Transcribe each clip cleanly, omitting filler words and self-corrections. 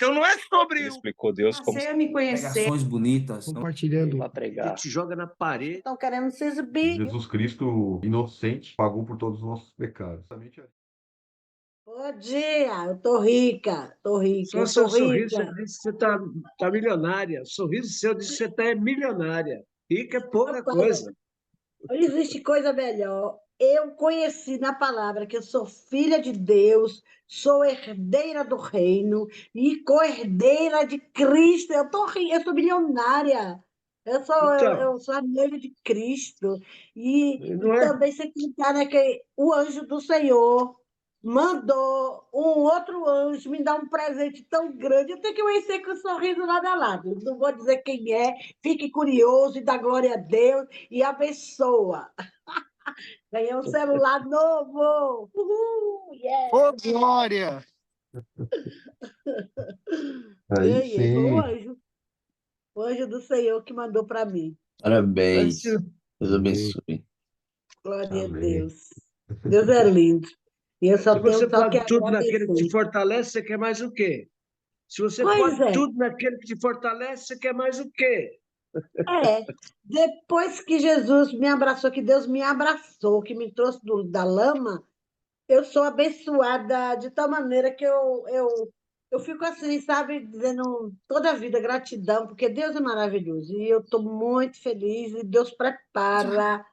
Então não é sobre Ele explicou Deus como Você a me conhecer. Pregações bonitas. Compartilhando. para a pregar. gente joga na parede. Estão querendo se exibir. Jesus Cristo, inocente, pagou por todos os nossos pecados. Bom dia, eu tô rica, Só eu seu tô sorriso rica. já disse que você tá milionária. O sorriso seu disse que você tá milionária. Rica é pouca Rapaz, coisa. não existe coisa melhor. Eu conheci na palavra que eu sou filha de Deus, sou herdeira do reino e co-herdeira de Cristo. Eu tô rica, eu sou milionária. Então, Eu sou a noiva de Cristo. E não é? também você clicar, né, que o anjo do Senhor mandou um outro anjo me dar um presente tão grande. Eu tenho que vencer com um sorriso lado a lado. Não vou dizer quem é, fique curioso e dá glória a Deus e abençoa. Ganhei um celular novo. Uhul, yeah. Ô, glória! Aí Ganhei, foi sim. o anjo do Senhor que mandou para mim. Parabéns. Deus Amém. abençoe. Glória a Amém. Deus. Deus é lindo. E eu Se só tenho você só que pode tudo naquele que te agradecer. fortalece, você quer mais o quê? Se você Pois pode é. tudo naquele que te fortalece, você quer mais o quê? É, depois que Jesus me abraçou, que Deus me abraçou, que me trouxe da lama, eu sou abençoada de tal maneira que eu fico assim, sabe, dizendo toda a vida gratidão, porque Deus é maravilhoso. E eu estou muito feliz, e Deus prepara.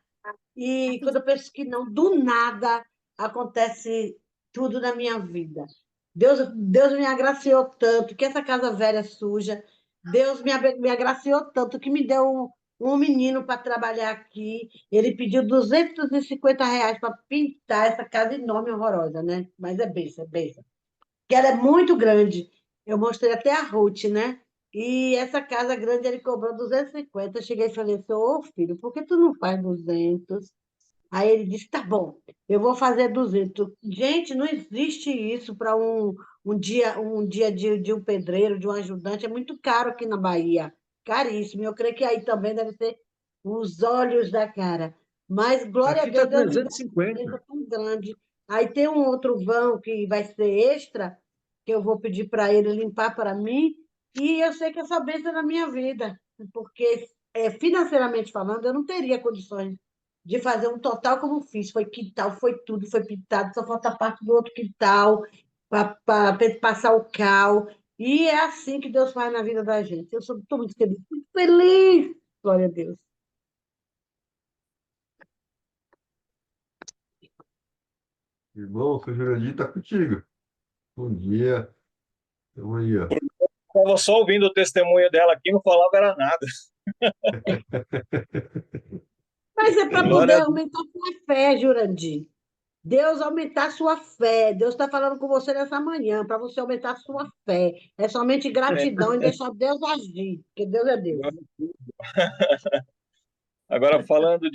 E quando eu penso que não, do nada acontece tudo na minha vida. Deus me agraciou tanto, que essa casa velha é suja. Deus me agraciou tanto que me deu um menino para trabalhar aqui. Ele pediu R$ 250 para pintar essa casa enorme e horrorosa, né? Mas é benção, é benção. Que ela é muito grande. Eu mostrei até a Ruth, né? E essa casa grande ele cobrou 250. Eu cheguei e falei assim, ô filho, por que tu não faz 200? Aí ele disse, tá bom, eu vou fazer 200. Gente, não existe isso para um dia de um pedreiro, de um ajudante. É muito caro aqui na Bahia. Caríssimo. Eu creio que aí também deve ser os olhos da cara. Mas, glória a Aqui está Deus, Deus me deu uma 350. presença tão grande. Aí tem um outro vão que vai ser extra, que eu vou pedir para ele limpar para mim. E eu sei que essa bênção é na minha vida, porque financeiramente falando, eu não teria condições de fazer um total como fiz. Foi quintal, foi tudo, foi pintado, só falta a parte do outro quintal para passar o cal. E é assim que Deus faz na vida da gente. Eu estou muito feliz, muito feliz. Glória a Deus. Irmão, seu Jurandir está contigo. Bom dia. Estamos aí, ó. Estava só ouvindo o testemunho dela aqui, não falava era nada. Mas é para Glória poder a Deus. aumentar a sua fé, Jurandir. Deus aumentar a sua fé. Deus está falando com você nessa manhã, para você aumentar a sua fé. É somente gratidão e deixar Deus agir, porque Deus é Deus. Agora, falando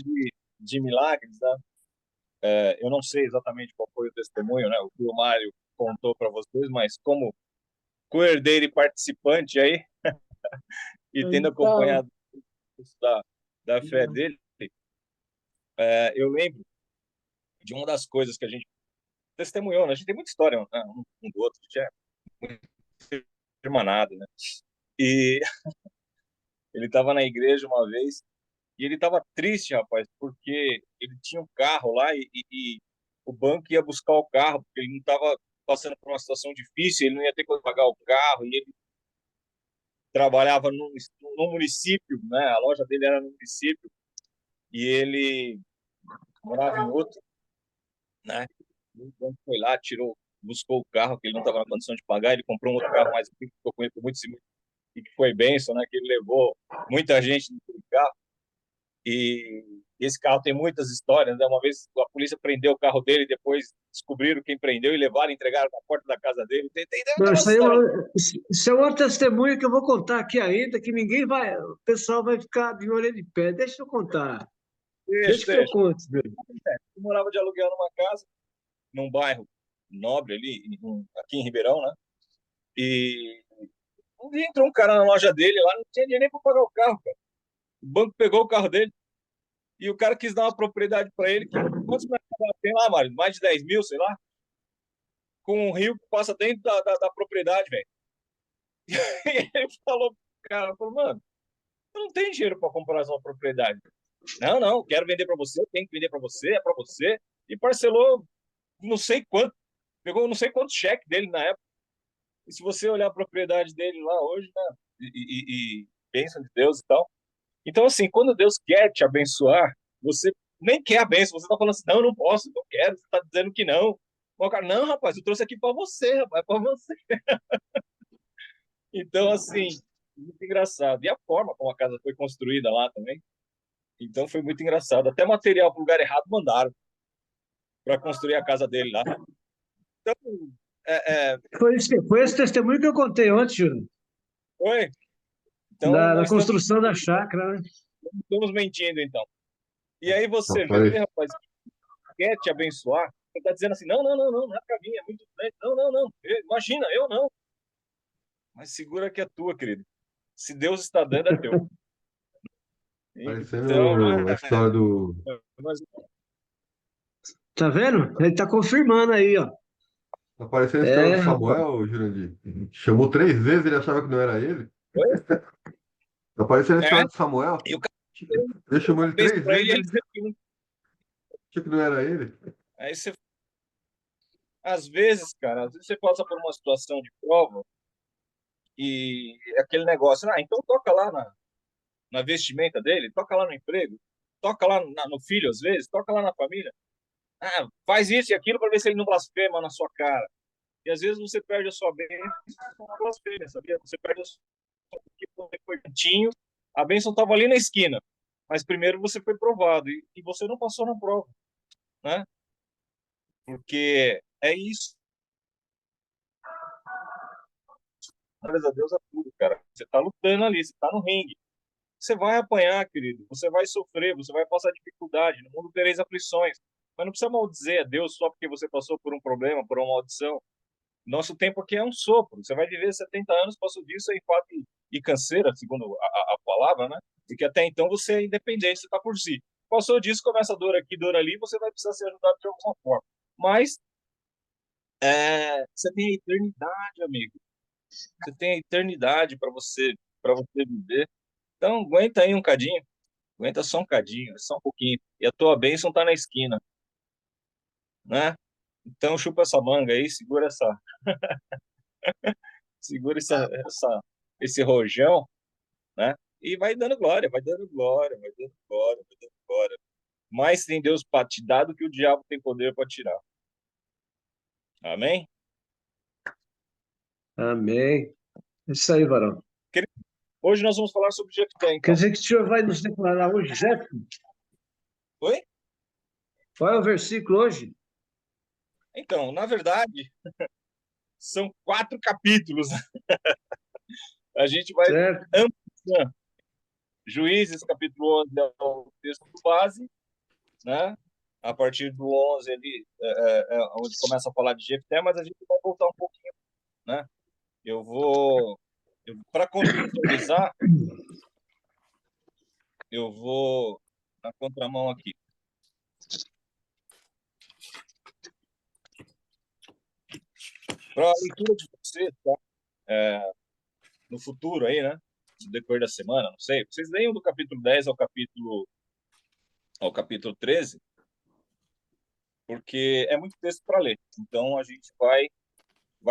de milagres, né? Eu não sei exatamente qual foi o testemunho, né? O que o Mário contou para vocês, mas como co-herdeiro e participante aí, e tendo Então, acompanhado isso da fé dele, eu lembro de uma das coisas que a gente testemunhou, né? A gente tem muita história, né? Um do outro, a gente é muito irmanado, né? E ele estava na igreja uma vez e ele estava triste, rapaz, porque ele tinha um carro lá e o banco ia buscar o carro, porque ele não estava passando por uma situação difícil, ele não ia ter como pagar o carro, e ele trabalhava num município, né? A loja dele era no município, e ele morava em outro, né? O banco foi lá, buscou o carro, que ele não estava na condição de pagar, ele comprou um outro carro mais antigo, ficou com ele por muitos e que foi bênção, né? Que ele levou muita gente no carro. E esse carro tem muitas histórias, né? Uma vez a polícia prendeu o carro dele, depois descobriram quem prendeu e levaram, entregaram na porta da casa dele. Tem Não, umas histórias. isso é uma testemunha que eu vou contar aqui ainda, que ninguém vai, o pessoal vai ficar de orelha de pé. Deixa eu contar. Deixa que eu Deixa. conte. Eu morava de aluguel numa casa, num bairro nobre ali, aqui em Ribeirão, né? E um dia entrou um cara na loja dele lá, não tinha dinheiro nem para pagar o carro, cara. O banco pegou o carro dele e o cara quis dar uma propriedade para ele. Quantos metros tem lá, Mário? Mais de 10 mil, sei lá. Com um rio que passa dentro da propriedade, velho. falou pro cara, falou, mano, eu não tenho dinheiro para comprar uma propriedade. Não, não, quero vender para você, eu tenho que vender para você, é para você. E parcelou não sei quanto, pegou não sei quanto cheque dele na época. E se você olhar a propriedade dele lá hoje, né, e bênção de Deus e tal. Então, assim, quando Deus quer te abençoar, você nem quer a bênção, você tá falando assim, não, eu não posso, não quero, você tá dizendo que não. O cara, não, rapaz, eu trouxe aqui para você, rapaz, é para você. Então, assim, muito engraçado. E a forma como a casa foi construída lá também. Então, foi muito engraçado. Até material para o lugar errado mandaram para construir a casa dele lá. Então, Foi esse testemunho que eu contei ontem, Júlio, foi. Então, da não estamos, construção da chácara, né? não estamos mentindo, então. E aí você Rapaz, vê, rapaz, quer te abençoar, você está dizendo assim, não, não, não, não, não é para mim, é muito grande. Não, não, não, imagina, eu não. Mas segura que é tua, querido. Se Deus está dando, é teu. Então, parecendo a história do. mas, Tá vendo? Ele tá confirmando aí, ó. Tá parecendo a história do É, rapaz. Samuel, Jurandir. Chamou 3 vezes, ele achava que não era ele. foi? Tá parecendo a É, história do Samuel. e o cara Ele chamou ele pensa três para vezes, ele, ele ele diz que não. achou que não era ele. Aí você, às vezes, cara, às vezes você passa por uma situação de prova e é aquele negócio, então toca lá na vestimenta dele, toca lá no emprego, toca lá no filho, às vezes, toca lá na família. Faz isso e aquilo para ver se ele não blasfema na sua cara. E às vezes você perde a sua bênção com uma blasfêmia, sabia? Você perde a sua porque você foi quietinho, a bênção estava ali na esquina, mas primeiro você foi provado e você não passou na prova, né? Porque é isso. Graças a Deus é tudo, cara. Você está lutando ali, você está no ringue. Você vai apanhar, querido. Você vai sofrer, você vai passar dificuldade. No mundo tereis aflições. Mas não precisa maldizer a Deus só porque você passou por um problema, por uma maldição. Nosso tempo aqui é um sopro. Você vai viver 70 anos, passou disso é enfado e canseira, segundo a palavra, né? Porque até então você é independente, você está por si. Passou disso, começa a dor aqui, dor ali, você vai precisar ser ajudado de alguma forma. Mas você tem a eternidade, amigo. Você tem a eternidade para você viver. Então, aguenta aí um cadinho. Aguenta só um cadinho, só um pouquinho. E a tua bênção está na esquina, né? Então, chupa essa manga aí, esse rojão, né? E vai dando glória, vai dando glória, vai dando glória, vai dando glória. Mais tem Deus para te dar do que o diabo tem poder para tirar. Amém? Amém. É isso aí, varão. Hoje nós vamos falar sobre Jefté, Quer então. dizer que o senhor vai nos declarar hoje, Jefferson? Oi? Qual é o versículo hoje? Então, na verdade, são 4 capítulos. A gente vai Certo? ampliando. Juízes, capítulo 11 é o texto base, né? A partir do 11 ele onde começa a falar de Jefté, mas a gente vai voltar um pouquinho, né? Para contextualizar, eu vou na contramão aqui. Para a leitura de vocês, tá? No futuro aí, né? No decorrer da semana, não sei. Vocês leiam do capítulo 10 ao capítulo 13, porque é muito texto para ler. Então a gente vai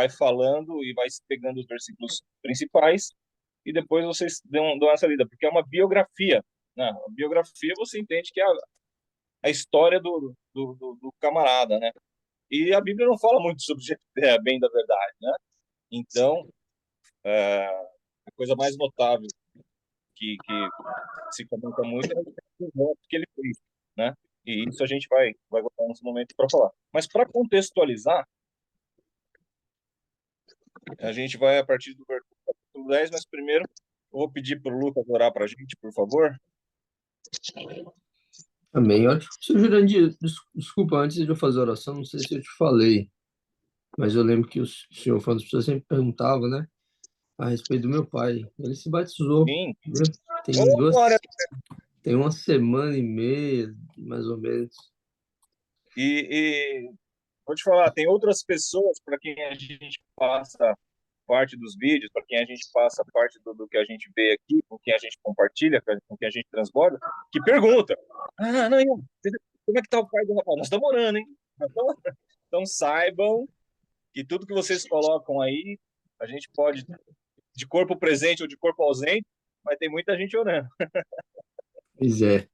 falando e vai pegando os versículos principais e depois vocês dão essa lida, porque é uma biografia, né? A biografia você entende que é a história do camarada, né? E a Bíblia não fala muito sobre Jefté, bem da verdade, né? Então, a coisa mais notável que se comenta muito é o voto que ele fez, né? E isso a gente vai botar nesse momento para falar. Mas para contextualizar, a gente vai a partir do capítulo 10, mas primeiro eu vou pedir para o Lucas orar para a gente, por favor. Amém. Olha, seu Jurandir, desculpa, antes de eu fazer a oração, não sei se eu te falei, mas eu lembro que o senhor, falando, as pessoas sempre perguntavam, né, a respeito do meu pai. Ele se batizou, Sim. né? Oh, glória. Tem uma semana e meia, mais ou menos. E vou te falar, tem outras pessoas para quem a gente passa parte dos vídeos, para quem a gente passa parte do que a gente vê aqui, com quem a gente compartilha, com quem a gente transborda, que pergunta: ah, não, como é que tá o pai do rapaz? Nós estamos orando, hein? Então saibam que tudo que vocês colocam aí, a gente pode, de corpo presente ou de corpo ausente, mas tem muita gente orando. Pois é,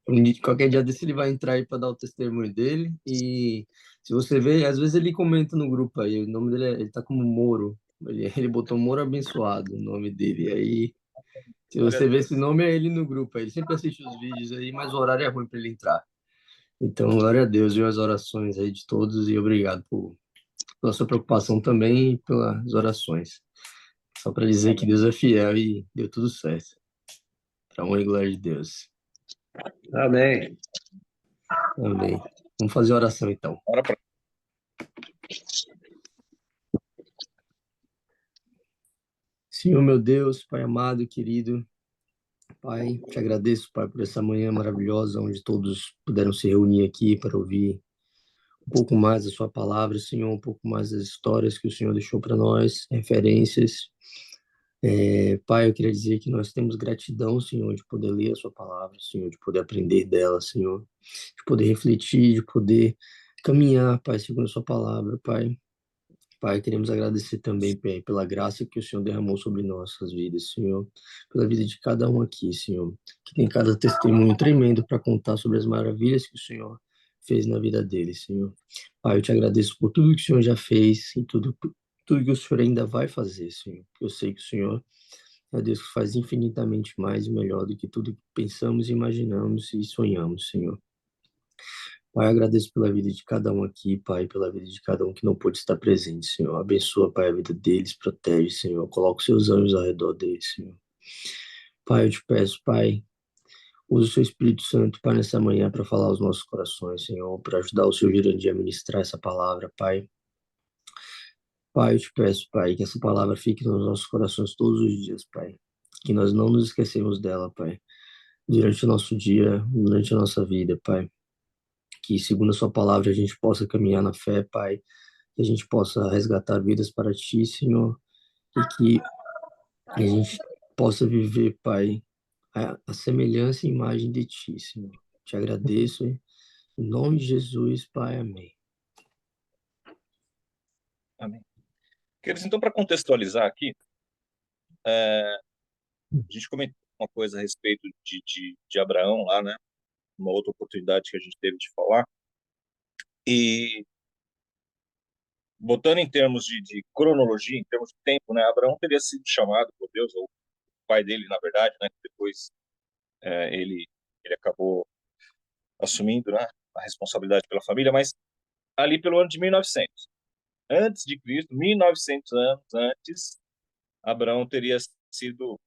qualquer dia desse ele vai entrar aí para dar o testemunho dele. E se você ver, às vezes ele comenta no grupo aí, o nome dele ele tá como Moro. Ele botou Moro Abençoado, o nome dele. Aí, se Glória a você vê Deus. esse nome, é ele no grupo aí. Ele sempre assiste os vídeos aí, mas o horário é ruim para ele entrar. Então, glória a Deus, viu as orações aí de todos e obrigado pela sua preocupação também e pelas orações. Só para dizer que Amém. Deus é fiel e deu tudo certo. Para honra e glória de Deus. Amém. Amém. Vamos fazer a oração então. Ora pra... Senhor meu Deus, Pai amado e querido, Pai, te agradeço, Pai, por essa manhã maravilhosa, onde todos puderam se reunir aqui para ouvir um pouco mais da sua palavra, Senhor, um pouco mais das histórias que o Senhor deixou para nós, referências. Pai, eu queria dizer que nós temos gratidão, Senhor, de poder ler a sua palavra, Senhor, de poder aprender dela, Senhor, de poder refletir, de poder caminhar, Pai, segundo a sua palavra, Pai. Pai, queremos agradecer também, Pai, pela graça que o Senhor derramou sobre nossas vidas, Senhor, pela vida de cada um aqui, Senhor, que tem cada testemunho tremendo para contar sobre as maravilhas que o Senhor fez na vida deles, Senhor. Pai, eu te agradeço por tudo que o Senhor já fez e tudo que o Senhor ainda vai fazer, Senhor. Eu sei que o Senhor é Deus que faz infinitamente mais e melhor do que tudo que pensamos, imaginamos e sonhamos, Senhor. Pai, agradeço pela vida de cada um aqui, Pai, pela vida de cada um que não pôde estar presente, Senhor. Abençoa, Pai, a vida deles, protege, Senhor. Coloca os seus anjos ao redor deles, Senhor. Pai, eu te peço, Pai, usa o seu Espírito Santo, Pai, nessa manhã para falar aos nossos corações, Senhor, para ajudar o seu Jurandir a ministrar essa palavra, Pai. Pai, eu te peço, Pai, que essa palavra fique nos nossos corações todos os dias, Pai. Que nós não nos esquecemos dela, Pai, durante o nosso dia, durante a nossa vida, Pai. Que, segundo a sua palavra, a gente possa caminhar na fé, Pai, que a gente possa resgatar vidas para Ti, Senhor, e que a gente possa viver, Pai, a semelhança e imagem de Ti, Senhor. Te agradeço, em nome de Jesus, Pai, amém. Amém. Queridos, então, para contextualizar aqui, a gente comentou uma coisa a respeito de Abraão lá, né? Uma outra oportunidade que a gente teve de falar. E botando em termos de cronologia, em termos de tempo, né? Abraão teria sido chamado por Deus, ou o pai dele, na verdade, né? Depois ele acabou assumindo, né, a responsabilidade pela família, mas ali pelo ano de 1900. Antes de Cristo, 1900 anos antes, Abraão teria sido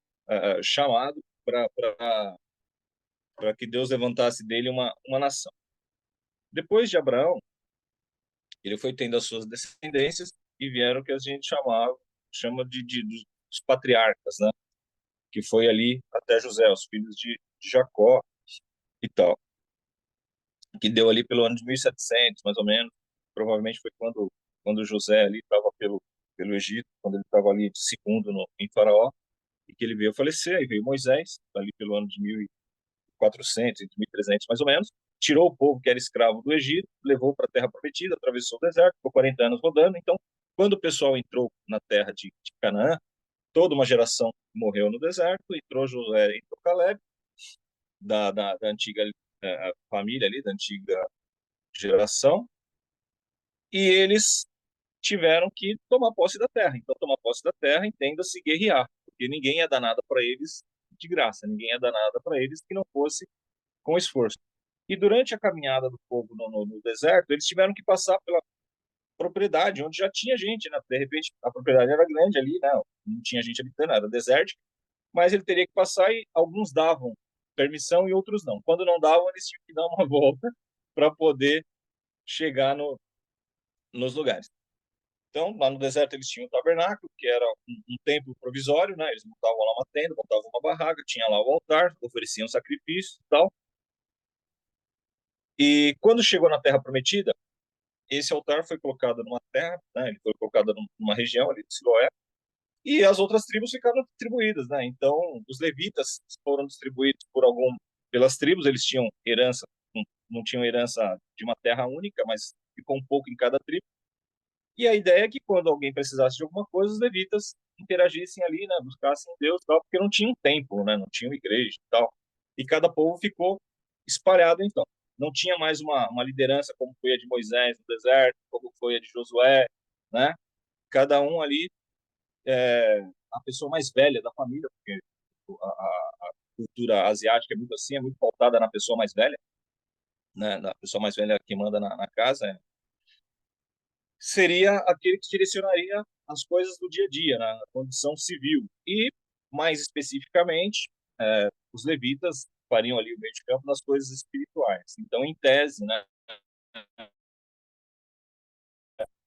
chamado para que Deus levantasse dele uma nação. Depois de Abraão, ele foi tendo as suas descendências e vieram o que a gente chama dos patriarcas, né? Que foi ali até José, os filhos de Jacó e tal, que deu ali pelo ano de 1700, mais ou menos. Provavelmente foi quando José ali estava pelo Egito, quando ele estava ali de segundo em Faraó, e que ele veio falecer. Aí veio Moisés, ali pelo ano de 1400, entre 1300 mais ou menos, tirou o povo que era escravo do Egito, levou para a Terra Prometida, atravessou o deserto, ficou 40 anos rodando. Então, quando o pessoal entrou na terra de Canaã, toda uma geração morreu no deserto, entrou Josué, entrou Caleb, da antiga família ali, da antiga geração, e eles tiveram que tomar posse da terra. Então, tomar posse da terra, entenda-se guerrear, porque ninguém ia dar nada para eles de graça, ninguém ia dar nada para eles que não fosse com esforço. E durante a caminhada do povo no deserto, eles tiveram que passar pela propriedade onde já tinha gente, né? De repente, a propriedade era grande ali, né? Não tinha gente habitando, era desértico, mas ele teria que passar e alguns davam permissão e outros não. Quando não davam, eles tinham que dar uma volta para poder chegar nos lugares. Então, lá no deserto eles tinham o tabernáculo, que era um templo provisório, né? Eles montavam lá uma tenda, montavam uma barraca, tinha lá o altar, ofereciam sacrifícios e tal. E quando chegou na Terra Prometida, esse altar foi colocado numa terra, né? Ele foi colocado numa região ali de Siloé, e as outras tribos ficaram distribuídas, né? Então, os levitas foram distribuídos pelas tribos, eles tinham herança, não tinham herança de uma terra única, mas ficou um pouco em cada tribo. E a ideia é que quando alguém precisasse de alguma coisa, os levitas interagissem ali, né? Buscassem Deus, tal, porque não tinha um templo, né? Não tinha uma igreja e tal. E cada povo ficou espalhado, então. Não tinha mais uma liderança como foi a de Moisés no deserto, como foi a de Josué, né? Cada um ali, a pessoa mais velha da família, porque a cultura asiática é muito assim, é muito pautada na pessoa mais velha, né? Na pessoa mais velha que manda na casa, seria aquele que direcionaria as coisas do dia a dia, na condição civil. E, mais especificamente, os levitas fariam ali o meio de campo nas coisas espirituais. Então, em tese, né,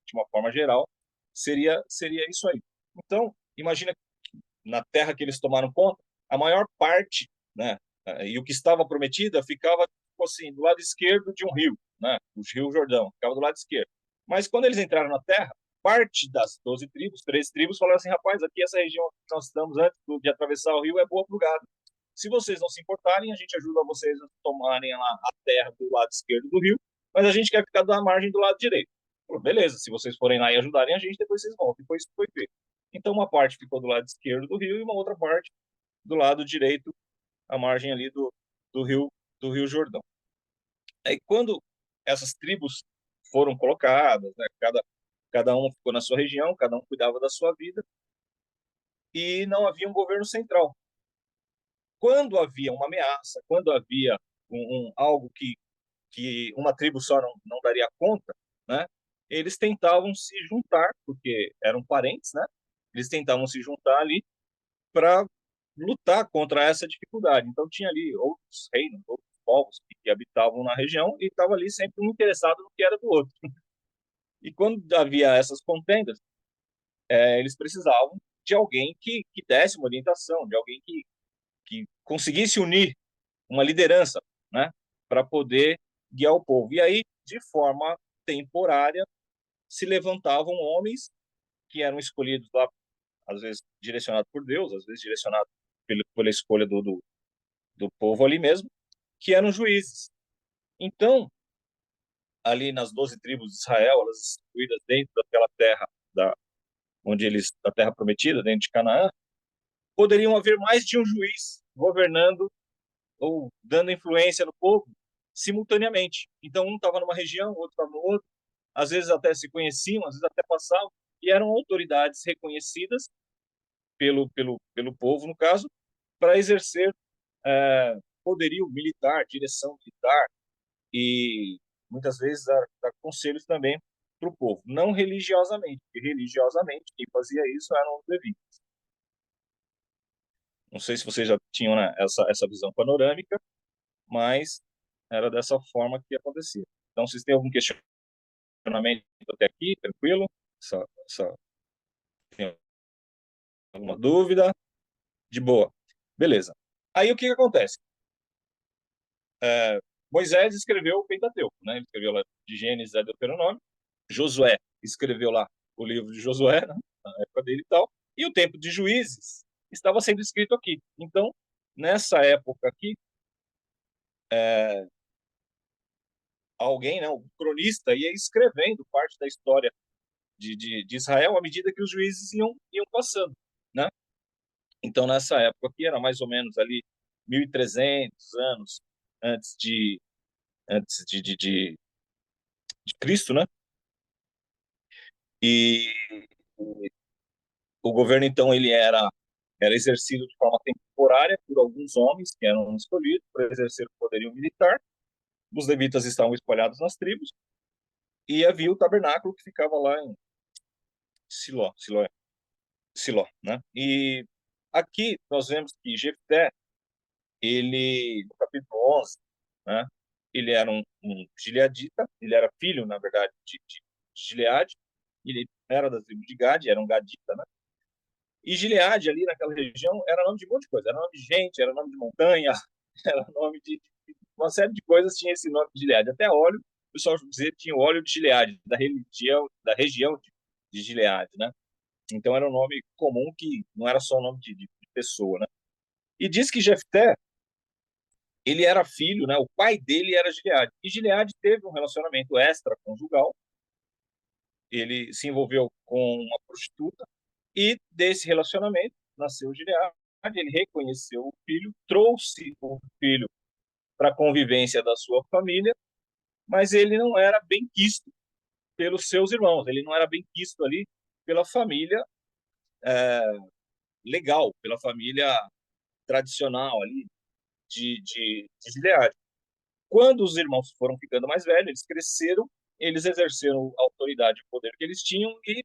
de uma forma geral, seria isso aí. Então, imagina que na terra que eles tomaram conta, a maior parte, né, e o que estava prometida ficava tipo assim, do lado esquerdo de um rio, né, o Rio Jordão, ficava do lado esquerdo. Mas quando eles entraram na terra, parte das 12 tribos, 13 tribos, falaram assim: rapaz, aqui essa região que nós estamos antes de atravessar o rio é boa para o gado. Se vocês não se importarem, a gente ajuda vocês a tomarem lá a terra do lado esquerdo do rio, mas a gente quer ficar da margem do lado direito. Falou, beleza, se vocês forem lá e ajudarem a gente, depois vocês voltam. Depois isso foi feito. Então, uma parte ficou do lado esquerdo do rio e uma outra parte do lado direito, à margem ali do rio Jordão. Aí, quando essas tribos foram colocadas, né, cada uma ficou na sua região, cada um cuidava da sua vida, e não havia um governo central. Quando havia uma ameaça, quando havia algo que uma tribo só não daria conta, né, eles tentavam se juntar, porque eram parentes, né, eles tentavam se juntar ali para lutar contra essa dificuldade. Então, tinha ali outros reinos, outros povos que habitavam na região e estavam ali sempre um interessado no que era do outro. E quando havia essas contendas, eles precisavam de alguém que desse uma orientação, de alguém que conseguisse unir uma liderança, né, para poder guiar o povo. E aí, de forma temporária, se levantavam homens que eram escolhidos lá, às vezes direcionados por Deus, às vezes direcionados pela escolha do povo ali mesmo, que eram juízes. Então, ali nas 12 tribos de Israel, elas distribuídas dentro daquela terra, da terra prometida, dentro de Canaã, poderiam haver mais de um juiz governando ou dando influência no povo simultaneamente. Então, um estava numa região, o outro estava no outro, às vezes até se conheciam, às vezes até passavam, e eram autoridades reconhecidas pelo povo, no caso, para exercer poderio militar, direção militar, e muitas vezes dar conselhos também para o povo, não religiosamente, porque religiosamente quem fazia isso eram os levitas. Não sei se vocês já tinham, né, essa visão panorâmica, mas era dessa forma que acontecia. Então, vocês têm algum questionamento até aqui? Tranquilo? Tem alguma dúvida? De boa. Beleza. Aí o que acontece? Moisés escreveu o Pentateuco, né? Ele escreveu lá de Gênesis a Deuteronômio. Josué escreveu lá o livro de Josué, né? Na época dele e tal. E o tempo de Juízes estava sendo escrito aqui. Então, nessa época aqui, alguém, né, um cronista, ia escrevendo parte da história de Israel à medida que os juízes iam passando, né? Então, nessa época aqui, era mais ou menos ali 1.300 anos antes de Cristo, né? E o governo, então, ele era exercido de forma temporária por alguns homens que eram escolhidos para exercer o poderio militar. Os levitas estavam espalhados nas tribos e havia o tabernáculo que ficava lá em Siló, né? E aqui nós vemos que Jefté, ele, no capítulo 11, né? Ele era um gileadita, ele era filho, na verdade, de Gileade, ele era da tribo de Gade, era um gadita, né? E Gileade, ali naquela região, era nome de um monte de coisa. Era nome de gente, era nome de montanha, era nome de uma série de coisas tinha esse nome de Gileade. Até óleo, o pessoal dizia que tinha o óleo de Gileade, da região de Gileade, né? Então era um nome comum que não era só o nome de pessoa, né? E diz que Jefté, ele era filho, né? O pai dele era Gileade. E Gileade teve um relacionamento extraconjugal. Ele se envolveu com uma prostituta e desse relacionamento nasceu Gileade. Ele reconheceu o filho, trouxe o filho para a convivência da sua família, mas ele não era bem quisto pelos seus irmãos. Ele não era bem quisto ali pela família legal, pela família tradicional ali de Gileade. Quando os irmãos foram ficando mais velhos, eles cresceram, eles exerceram a autoridade e o poder que eles tinham e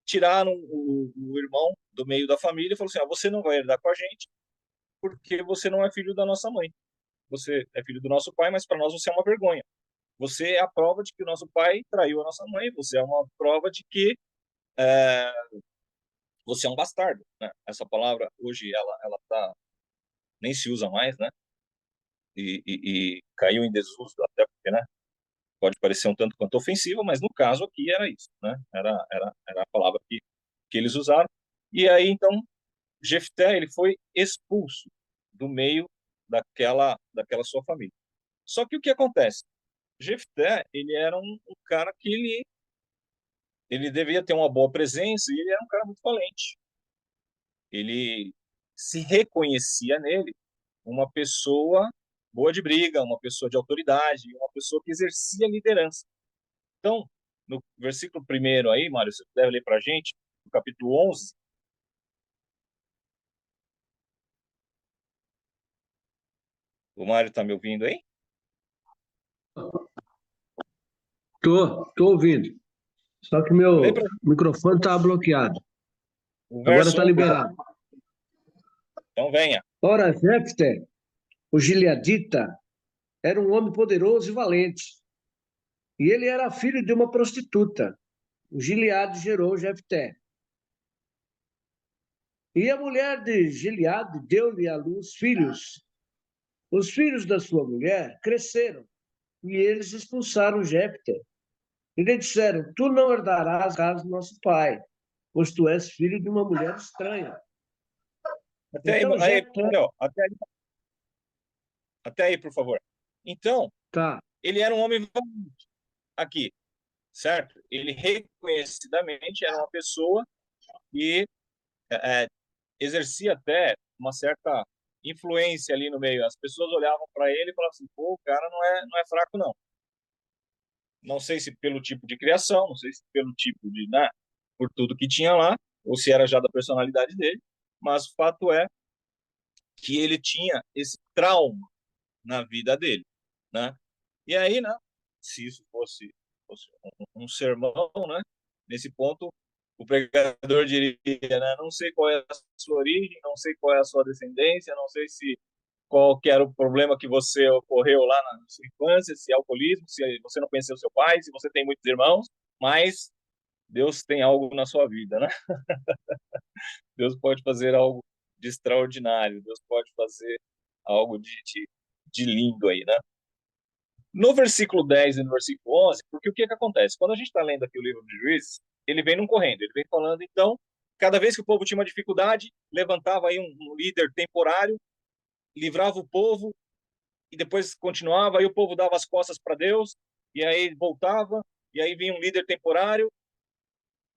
tiraram o irmão do meio da família e falaram assim: você não vai herdar com a gente porque você não é filho da nossa mãe. Você é filho do nosso pai, mas para nós você é uma vergonha. Você é a prova de que o nosso pai traiu a nossa mãe, você é uma prova de que você é um bastardo. Né? Essa palavra, hoje, ela tá, nem se usa mais, né? E caiu em desuso, até porque, né? Pode parecer um tanto quanto ofensiva, mas no caso aqui era isso, né? Era a palavra que eles usaram. E aí, então, Jefté, ele foi expulso do meio daquela sua família. Só que o que acontece? Jefté, ele era um cara que ele devia ter uma boa presença e ele era um cara muito valente. Ele se reconhecia nele uma pessoa boa de briga, uma pessoa de autoridade, uma pessoa que exercia liderança. Então, no versículo 1 aí, Mário, você deve ler para a gente, no capítulo 11. O Mário está me ouvindo aí? Tô ouvindo. Só que Lê meu para microfone estava bloqueado. o Agora verso está 1. liberado. Então, venha. Ora, Jefté, o gileadita, era um homem poderoso e valente. E ele era filho de uma prostituta. O Gileade gerou Jefté. E a mulher de Gileade deu-lhe à luz filhos. Os filhos da sua mulher cresceram e eles expulsaram Jefté. E lhe disseram: tu não herdarás a casa do nosso pai, pois tu és filho de uma mulher estranha. Até aí, Então Jefté, Mário, até aí, por favor. Então, tá, ele era um homem aqui, certo? Ele reconhecidamente era uma pessoa que é, exercia até uma certa influência ali no meio. As pessoas olhavam para ele e falavam assim: pô, o cara não é fraco, não. Não sei se pelo tipo de criação, não sei se pelo tipo de, né, por tudo que tinha lá, ou se era já da personalidade dele, mas o fato é que ele tinha esse trauma na vida dele, né? E aí, né, se isso fosse um sermão, né, nesse ponto, o pregador diria, né, não sei qual é a sua origem, não sei qual é a sua descendência, não sei se qual que era o problema que você ocorreu lá na sua infância, se é alcoolismo, se você não conheceu seu pai, se você tem muitos irmãos, mas Deus tem algo na sua vida, né? Deus pode fazer algo de extraordinário, Deus pode fazer algo de lindo aí, né? No versículo 10 e no versículo 11, porque o que acontece? Quando a gente está lendo aqui o livro de Juízes, ele vem num correndo, ele vem falando, então, cada vez que o povo tinha uma dificuldade, levantava aí um líder temporário, livrava o povo, e depois continuava, aí o povo dava as costas para Deus, e aí voltava, e aí vinha um líder temporário,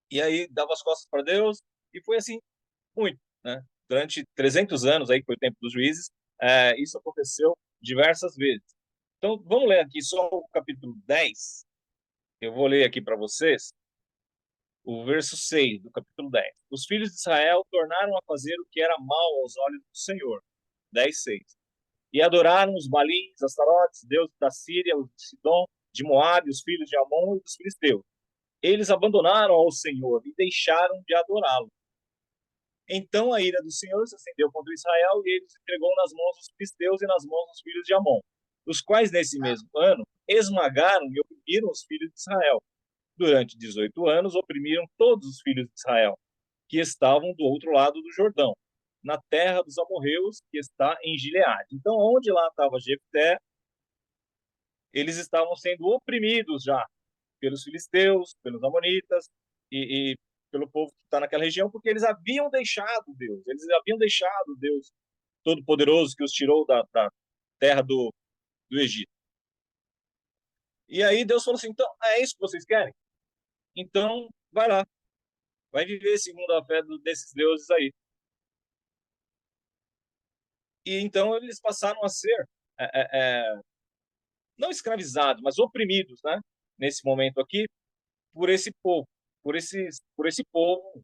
e aí dava as costas para Deus, e foi assim muito, né? Durante 300 anos, aí que foi o tempo dos juízes, isso aconteceu diversas vezes. Então, vamos ler aqui só o capítulo 10. Eu vou ler aqui para vocês o verso 6 do capítulo 10. Os filhos de Israel tornaram a fazer o que era mal aos olhos do Senhor. 10:6. E adoraram os Balins, Astarotes, deuses da Síria, os de Sidom, de Moabe, os filhos de Amon e dos filisteus. Eles abandonaram ao Senhor e deixaram de adorá-lo. Então a ira do Senhor se acendeu contra Israel e ele os entregou nas mãos dos filisteus e nas mãos dos filhos de Amon, os quais nesse mesmo ano esmagaram e oprimiram os filhos de Israel. Durante 18 anos oprimiram todos os filhos de Israel, que estavam do outro lado do Jordão, na terra dos amorreus, que está em Gileade. Então, onde lá estava Jefté, eles estavam sendo oprimidos já pelos filisteus, pelos amonitas e pelo povo que está naquela região, porque eles haviam deixado Deus, eles haviam deixado o Deus Todo-Poderoso que os tirou da terra do Egito. E aí Deus falou assim, então, é isso que vocês querem? Então, vai lá, vai viver segundo a fé desses deuses aí. E então eles passaram a ser, não escravizados, mas oprimidos, né? Nesse momento aqui, por esse povo, por esse povo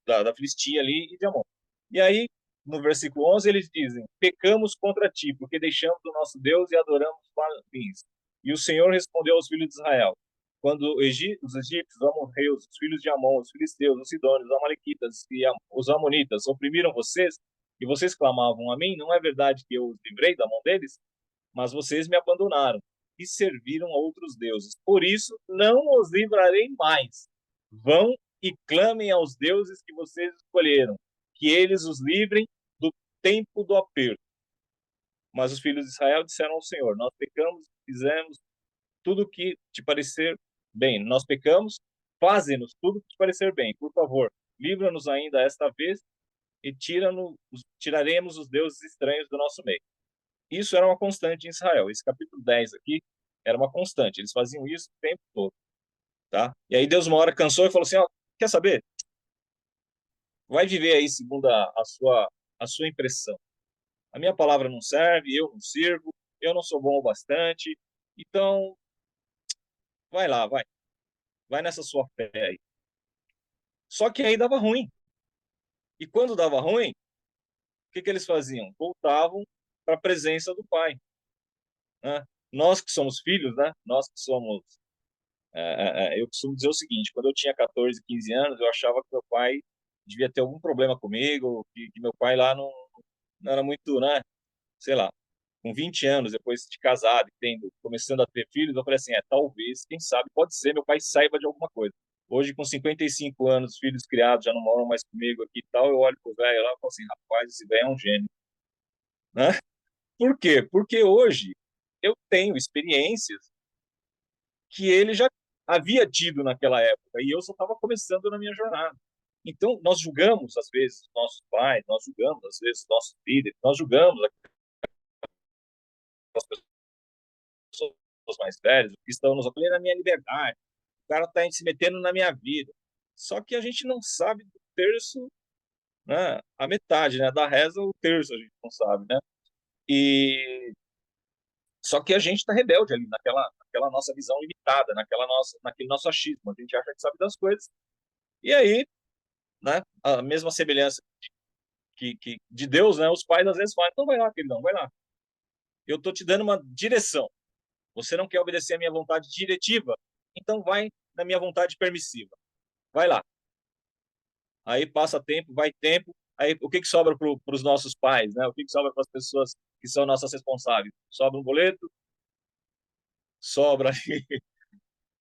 da Filistia ali e de Amon. E aí, no versículo 11, eles dizem, pecamos contra ti, porque deixamos o nosso Deus e adoramos Baalins. E o Senhor respondeu aos filhos de Israel, quando os egípcios, os amorreus, os filhos de Amon, os filisteus, os sidônios, os amalequitas e os amonitas oprimiram vocês, e vocês clamavam a mim, não é verdade que eu os livrei da mão deles? Mas vocês me abandonaram e serviram a outros deuses. Por isso, não os livrarei mais. Vão e clamem aos deuses que vocês escolheram, que eles os livrem do tempo do aperto. Mas os filhos de Israel disseram ao Senhor, nós pecamos, fizemos tudo o que te parecer bem. Nós pecamos, faze-nos tudo o que te parecer bem. Por favor, livra-nos ainda esta vez e tiraremos os deuses estranhos do nosso meio. Isso era uma constante em Israel. Esse capítulo 10 aqui era uma constante. Eles faziam isso o tempo todo. Tá? E aí Deus uma hora cansou e falou assim, ó, quer saber? Vai viver aí segundo a sua impressão. A minha palavra não serve, eu não sirvo, eu não sou bom o bastante. Então, vai lá, vai. Vai nessa sua fé aí. Só que aí dava ruim. E quando dava ruim, o que eles faziam? Voltavam para a presença do Pai. Né? Nós que somos filhos, né? Nós que somos... eu costumo dizer o seguinte, quando eu tinha 14, 15 anos, eu achava que meu pai devia ter algum problema comigo, que meu pai lá não era muito, né? Sei lá, com 20 anos, depois de casado, começando a ter filhos, eu falei assim, talvez, quem sabe, pode ser, meu pai saiba de alguma coisa. Hoje, com 55 anos, filhos criados, já não moram mais comigo aqui e tal, eu olho pro velho lá e falo assim, rapaz, esse velho é um gênio. Né? Por quê? Porque hoje eu tenho experiências que ele já havia tido naquela época, e eu só estava começando na minha jornada. Então, nós julgamos, às vezes, nossos pais, nós julgamos, às vezes, nossos líderes, nós julgamos as pessoas mais velhas, que estão nos acolhendo na minha liberdade, o cara está se metendo na minha vida. Só que a gente não sabe do terço, né, a metade, né, da reza, o terço a gente não sabe, né? E só que a gente está rebelde ali naquela nossa visão limitada, naquele nosso achismo. A gente acha que sabe das coisas. E aí, né, a mesma semelhança de Deus, né, os pais às vezes falam, então vai lá, queridão, vai lá. Eu estou te dando uma direção. Você não quer obedecer a minha vontade diretiva? Então vai na minha vontade permissiva. Vai lá. Aí passa tempo, vai tempo. Aí o que sobra para os nossos pais, né? O que sobra para as pessoas que são nossas responsáveis? Sobra um boleto, sobra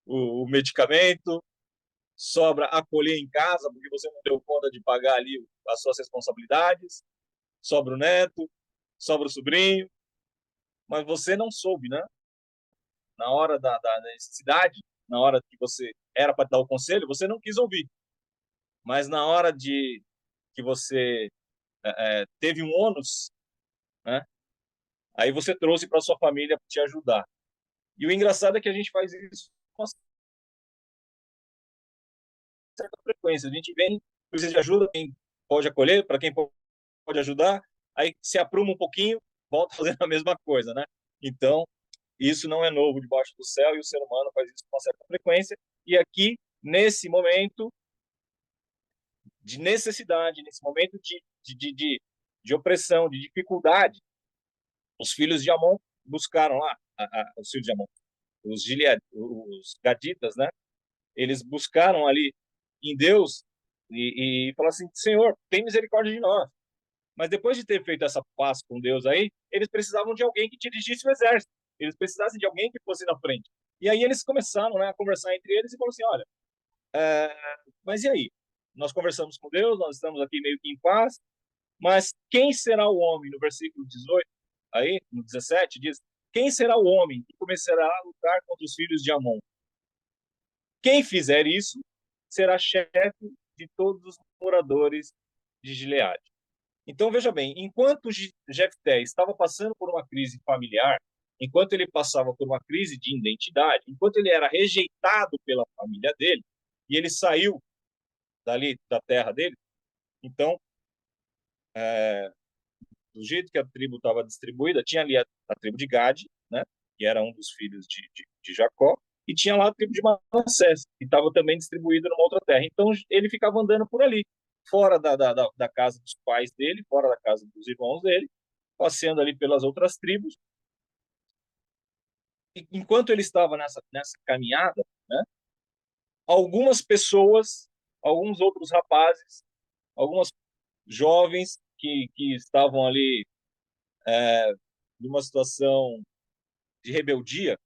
o medicamento, sobra acolher em casa, porque você não deu conta de pagar ali as suas responsabilidades, sobra o neto, sobra o sobrinho, mas você não soube, né? Na hora da necessidade, na hora que você era para dar o conselho, você não quis ouvir. Mas na hora que você teve um ônus, né? Aí você trouxe para sua família te ajudar. E o engraçado é que a gente faz isso com certa frequência. A gente vem, precisa de ajuda, quem pode acolher, para quem pode ajudar, aí se apruma um pouquinho, volta fazendo a mesma coisa, né? Então, isso não é novo debaixo do céu e o ser humano faz isso com uma certa frequência. E aqui, nesse momento de necessidade, nesse momento de opressão, de dificuldade, os filhos de Amon buscaram lá, os filhos de Amon, os gaditas, né? Eles buscaram ali em Deus e falaram assim, Senhor, tem misericórdia de nós. Mas depois de ter feito essa paz com Deus aí, eles precisavam de alguém que dirigisse o exército. Eles precisavam de alguém que fosse na frente. E aí eles começaram, né, a conversar entre eles e falaram assim, olha, mas e aí? Nós conversamos com Deus, nós estamos aqui meio que em paz, mas quem será o homem? No versículo 18, aí, no 17, diz, quem será o homem que começará a lutar contra os filhos de Amon? Quem fizer isso será chefe de todos os moradores de Gileade. Então, veja bem, enquanto Jefté estava passando por uma crise familiar, enquanto ele passava por uma crise de identidade, enquanto ele era rejeitado pela família dele, e ele saiu dali da terra dele, então, do jeito que a tribo estava distribuída, tinha ali a tribo de Gade, né, que era um dos filhos de Jacó, e tinha lá a tribo de Manassés, que estava também distribuída numa outra terra. Então, ele ficava andando por ali, fora da casa dos pais dele, fora da casa dos irmãos dele, passeando ali pelas outras tribos. E, enquanto ele estava nessa caminhada, né, algumas pessoas, alguns outros rapazes, algumas jovens que estavam ali numa situação de rebeldia,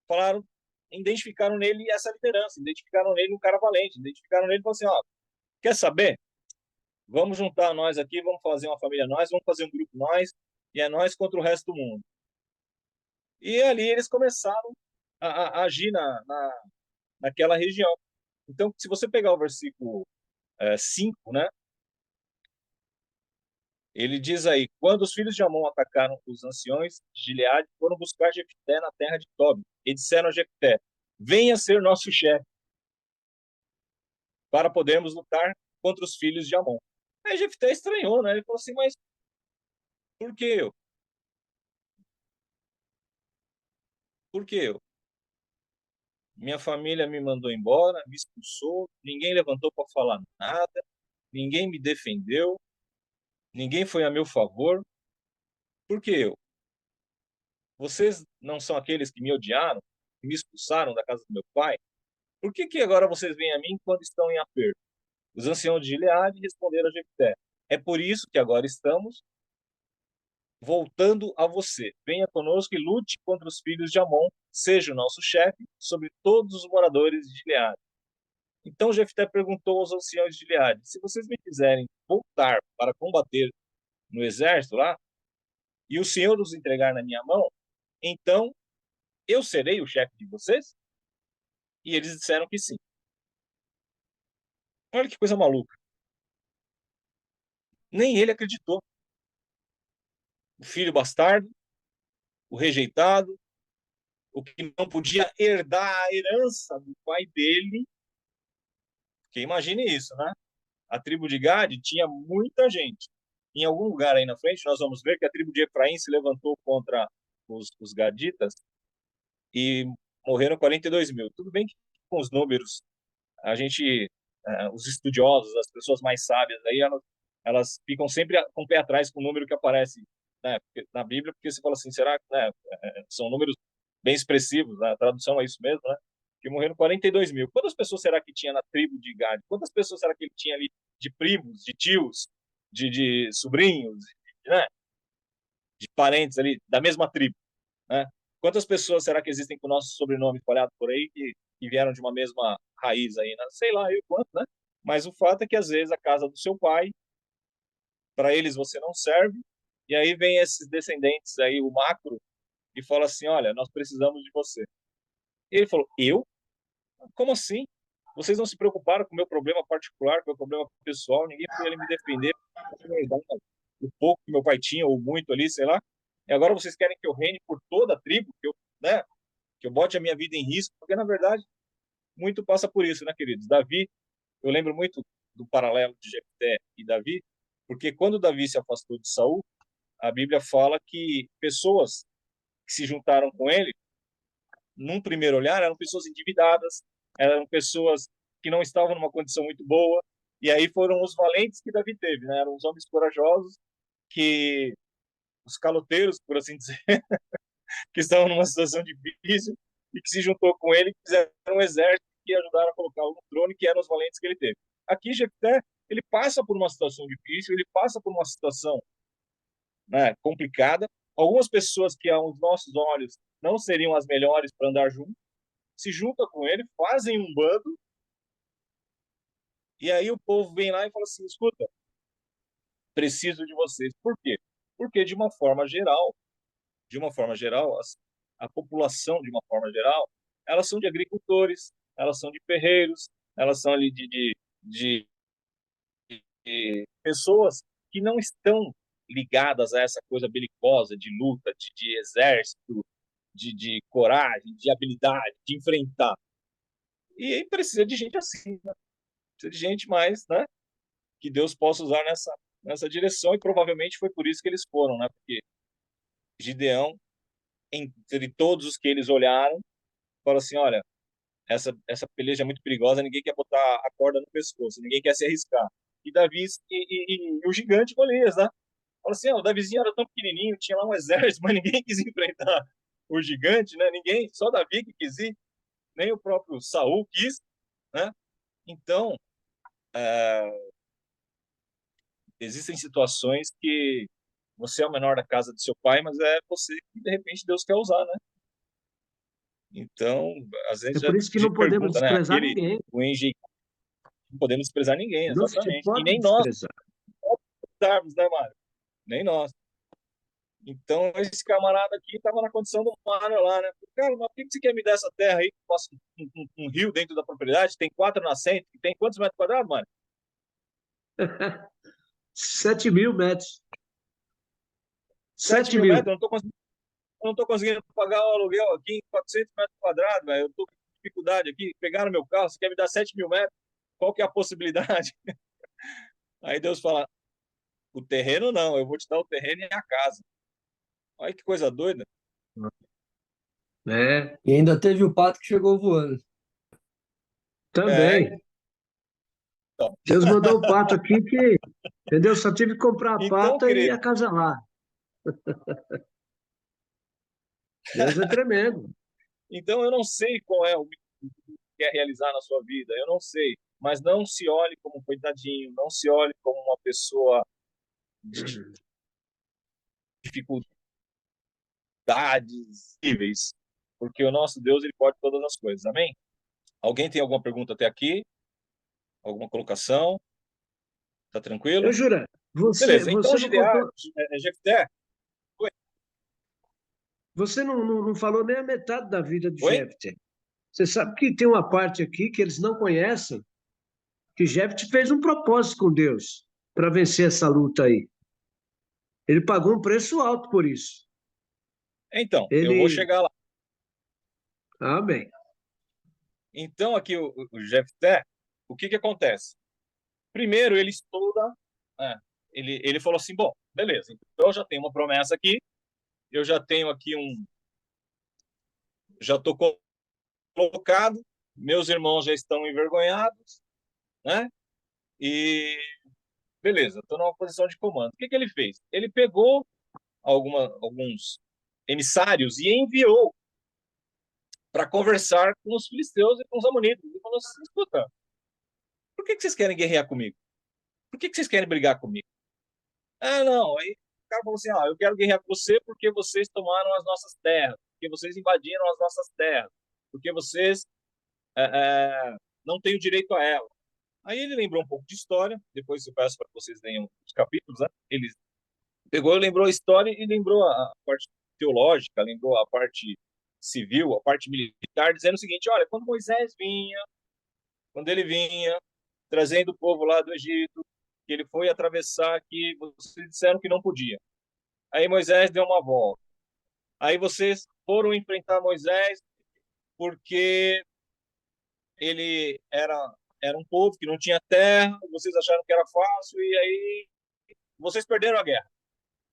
falaram, identificaram nele essa liderança, identificaram nele um cara valente, identificaram nele e falaram assim, ó, quer saber? Vamos juntar nós aqui, vamos fazer uma família nós, vamos fazer um grupo nós, e é nós contra o resto do mundo. E ali eles começaram a agir naquela região. Então, se você pegar o versículo 5, né, ele diz aí, quando os filhos de Amon atacaram os anciões de Gileade, foram buscar Jefté na terra de Tobi, e disseram a Jefté, venha ser nosso chefe, para podermos lutar contra os filhos de Amon. Aí Jefté estranhou, né? Ele falou assim, mas por que eu? Por que eu? Minha família me mandou embora, me expulsou, ninguém levantou para falar nada, ninguém me defendeu, ninguém foi a meu favor. Por que eu? Vocês não são aqueles que me odiaram, que me expulsaram da casa do meu pai? Por que agora vocês vêm a mim quando estão em aperto? Os anciãos de Gileade responderam a Jefté, é por isso que agora estamos voltando a você. Venha conosco e lute contra os filhos de Amon, seja o nosso chefe sobre todos os moradores de Gileade. Então Jefté perguntou aos anciãos de Gileade, se vocês me quiserem voltar para combater no exército lá, e o Senhor os entregar na minha mão, então eu serei o chefe de vocês? E eles disseram que sim. Olha que coisa maluca. Nem ele acreditou. O filho bastardo, o rejeitado, o que não podia herdar a herança do pai dele. Porque imagine isso, né? A tribo de Gade tinha muita gente. Em algum lugar aí na frente, nós vamos ver que a tribo de Efraim se levantou contra os gaditas e morreram 42 mil. Tudo bem que com os números, a gente, os estudiosos, as pessoas mais sábias, aí elas ficam sempre com o pé atrás com o número que aparece, né, na Bíblia, porque você fala assim, será que, né, são números bem expressivos, né? A tradução é isso mesmo, né? Que morreram 42 mil. Quantas pessoas será que tinha na tribo de Gad? Quantas pessoas será que ele tinha ali de primos, de tios, de sobrinhos, né? De parentes ali da mesma tribo, né? Quantas pessoas será que existem com o nosso sobrenome espalhado por aí que vieram de uma mesma raiz aí, né? Sei lá eu quanto, né? Mas o fato é que às vezes a casa do seu pai, para eles você não serve, e aí vem esses descendentes aí, o macro, e fala assim, olha, nós precisamos de você. E ele falou, eu? Como assim? Vocês não se preocuparam com o meu problema particular, com o meu problema pessoal, ninguém foi ali me defender, o pouco que meu pai tinha, ou muito ali, sei lá, e agora vocês querem que eu reine por toda a tribo, que eu, né, que eu bote a minha vida em risco, porque na verdade muito passa por isso, né, queridos? Davi, eu lembro muito do paralelo de Jefté e Davi, porque quando Davi se afastou de Saul, a Bíblia fala que pessoas que se juntaram com ele, num primeiro olhar, eram pessoas endividadas, eram pessoas que não estavam numa condição muito boa, e aí foram os valentes que Davi teve, né? Eram os homens corajosos, que os caloteiros, por assim dizer, que estavam numa situação difícil e que se juntou com ele, fizeram um exército que ajudaram a colocá-lo no trono, que eram os valentes que ele teve. Aqui, Jefté, ele passa por uma situação difícil, ele passa por uma situação, né, complicada. Algumas pessoas que aos nossos olhos não seriam as melhores para andar junto, se juntam com ele, fazem um bando, e aí o povo vem lá e fala assim, escuta, preciso de vocês. Por quê? Porque de uma forma geral, a população, de uma forma geral, elas são de agricultores, elas são de ferreiros, elas são ali de pessoas que não estão ligadas a essa coisa belicosa de luta, de exército, de coragem, de habilidade, de enfrentar. E aí precisa de gente assim, né? Precisa de gente mais, né? Que Deus possa usar nessa direção, e provavelmente foi por isso que eles foram, né? Porque Gideão, entre todos os que eles olharam, falou assim: olha, essa peleja é muito perigosa, ninguém quer botar a corda no pescoço, ninguém quer se arriscar. E Davi e o gigante Golias, né? Fala assim: o Davizinho era tão pequenininho, tinha lá um exército, mas ninguém quis enfrentar o gigante, né? Ninguém, só Davi que quis ir, nem o próprio Saul quis, né? Então, existem situações que você é o menor da casa do seu pai, mas é você que de repente Deus quer usar, né? Então, às É vezes a por isso que não gente podemos pergunta, né? desprezar ninguém. O engenheiro, não podemos desprezar ninguém, Não se exatamente. E pode nem nós desprezar. darmos, né, Mário? Nem nós. Então, esse camarada aqui estava na condição do Mário lá, né? Cara, mas por que você quer me dar essa terra aí? Passa um rio dentro da propriedade, tem 4 nascentes, tem quantos metros quadrados, Mário? 7.000 metros. 7 7 mil mil. metros? Eu não tô conseguindo pagar o aluguel aqui em 400 metros quadrados, velho. Eu tô com dificuldade aqui. Pegaram meu carro, você quer me dar 7 mil metros? Qual que é a possibilidade? Aí Deus fala: o terreno não, eu vou te dar o terreno e a casa. Olha que coisa doida. É, E ainda teve o pato que chegou voando. É, também. então, Deus mandou o pato aqui que, entendeu? Só tive que comprar a então, pata e querido, a casa lá. Deus é tremendo. então eu não sei qual é o que quer realizar na sua vida, eu não sei. Mas não se olhe como um coitadinho, não se olhe como uma pessoa de dificuldades incríveis, porque o nosso Deus, ele pode todas as coisas. Amém? Alguém tem alguma pergunta até aqui? Alguma colocação? Tá Eu tranquilo? juro, você, Beleza. Então, você não contou, Jefté, oi? você não falou nem a metade da vida de Oi? Jefté. Você sabe que tem uma parte aqui que eles não conhecem, que Jefté fez um propósito com Deus para vencer essa luta aí. Ele pagou um preço alto por isso. Então, eu vou Ele, chegar lá. amém. Então, aqui o Jefté, o que acontece? Primeiro, ele estuda, né? Ele falou assim: bom, beleza, então eu já tenho uma promessa aqui, eu já tenho aqui já estou colocado, meus irmãos já estão envergonhados, né? E beleza, estou numa posição de comando. O que ele fez? Ele pegou alguns emissários e enviou para conversar com os filisteus e com os amonitas. Ele falou assim: escuta, por que vocês querem guerrear comigo? Por que vocês querem brigar comigo? Ah, não. Aí o cara falou assim: eu quero guerrear com você porque vocês tomaram as nossas terras, porque vocês invadiram as nossas terras, porque vocês é, é, não têm o direito a ela. Aí ele lembrou um pouco de história, depois eu peço para que vocês leiam os capítulos, né? Ele pegou, lembrou a história e lembrou a parte teológica, lembrou a parte civil, a parte militar, dizendo o seguinte: olha, quando ele vinha, trazendo o povo lá do Egito, que ele foi atravessar aqui, vocês disseram que não podia. Aí Moisés deu uma volta. Aí vocês foram enfrentar Moisés porque ele era um povo que não tinha terra, vocês acharam que era fácil e aí vocês perderam a guerra.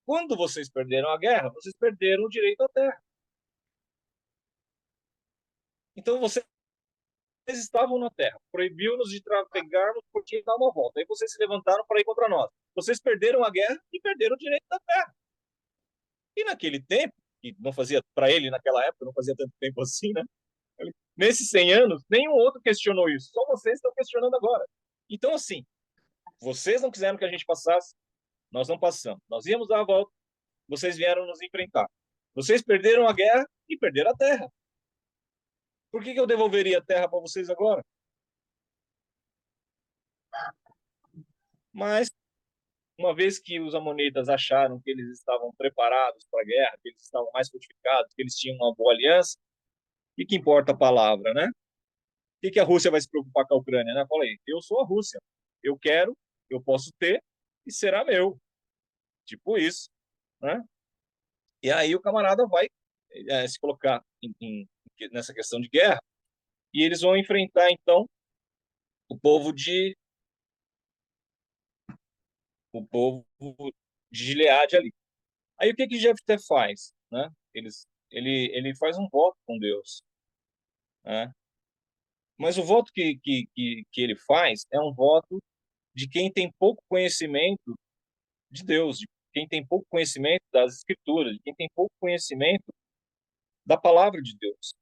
Quando vocês perderam a guerra, vocês perderam o direito à terra. Então vocês estavam na terra, proibiu-nos de trafegarmos porque dar uma volta. Aí vocês se levantaram para ir contra nós. Vocês perderam a guerra e perderam o direito da terra. E naquele tempo, que não fazia, para ele naquela época, não fazia tanto tempo assim, né? Nesses 100 anos, nenhum outro questionou isso. Só vocês estão questionando agora. Então, assim, vocês não quiseram que a gente passasse, nós não passamos. Nós íamos dar a volta, vocês vieram nos enfrentar. Vocês perderam a guerra e perderam a terra. Por que eu devolveria a terra para vocês agora? Mas, uma vez que os amonitas acharam que eles estavam preparados para a guerra, que eles estavam mais fortificados, que eles tinham uma boa aliança, o que importa a palavra, né? O que a Rússia vai se preocupar com a Ucrânia, né? Fala aí, eu sou a Rússia. Eu eu posso ter e será meu. Tipo isso, né? E aí o camarada vai se colocar nessa questão de guerra e eles vão enfrentar, então, o povo de o povo de Gileade ali. Aí o que que Jefté faz, né? Ele faz um voto com Deus, né? Mas o voto que ele faz é um voto de quem tem pouco conhecimento de Deus, de quem tem pouco conhecimento das Escrituras, de quem tem pouco conhecimento da palavra de Deus.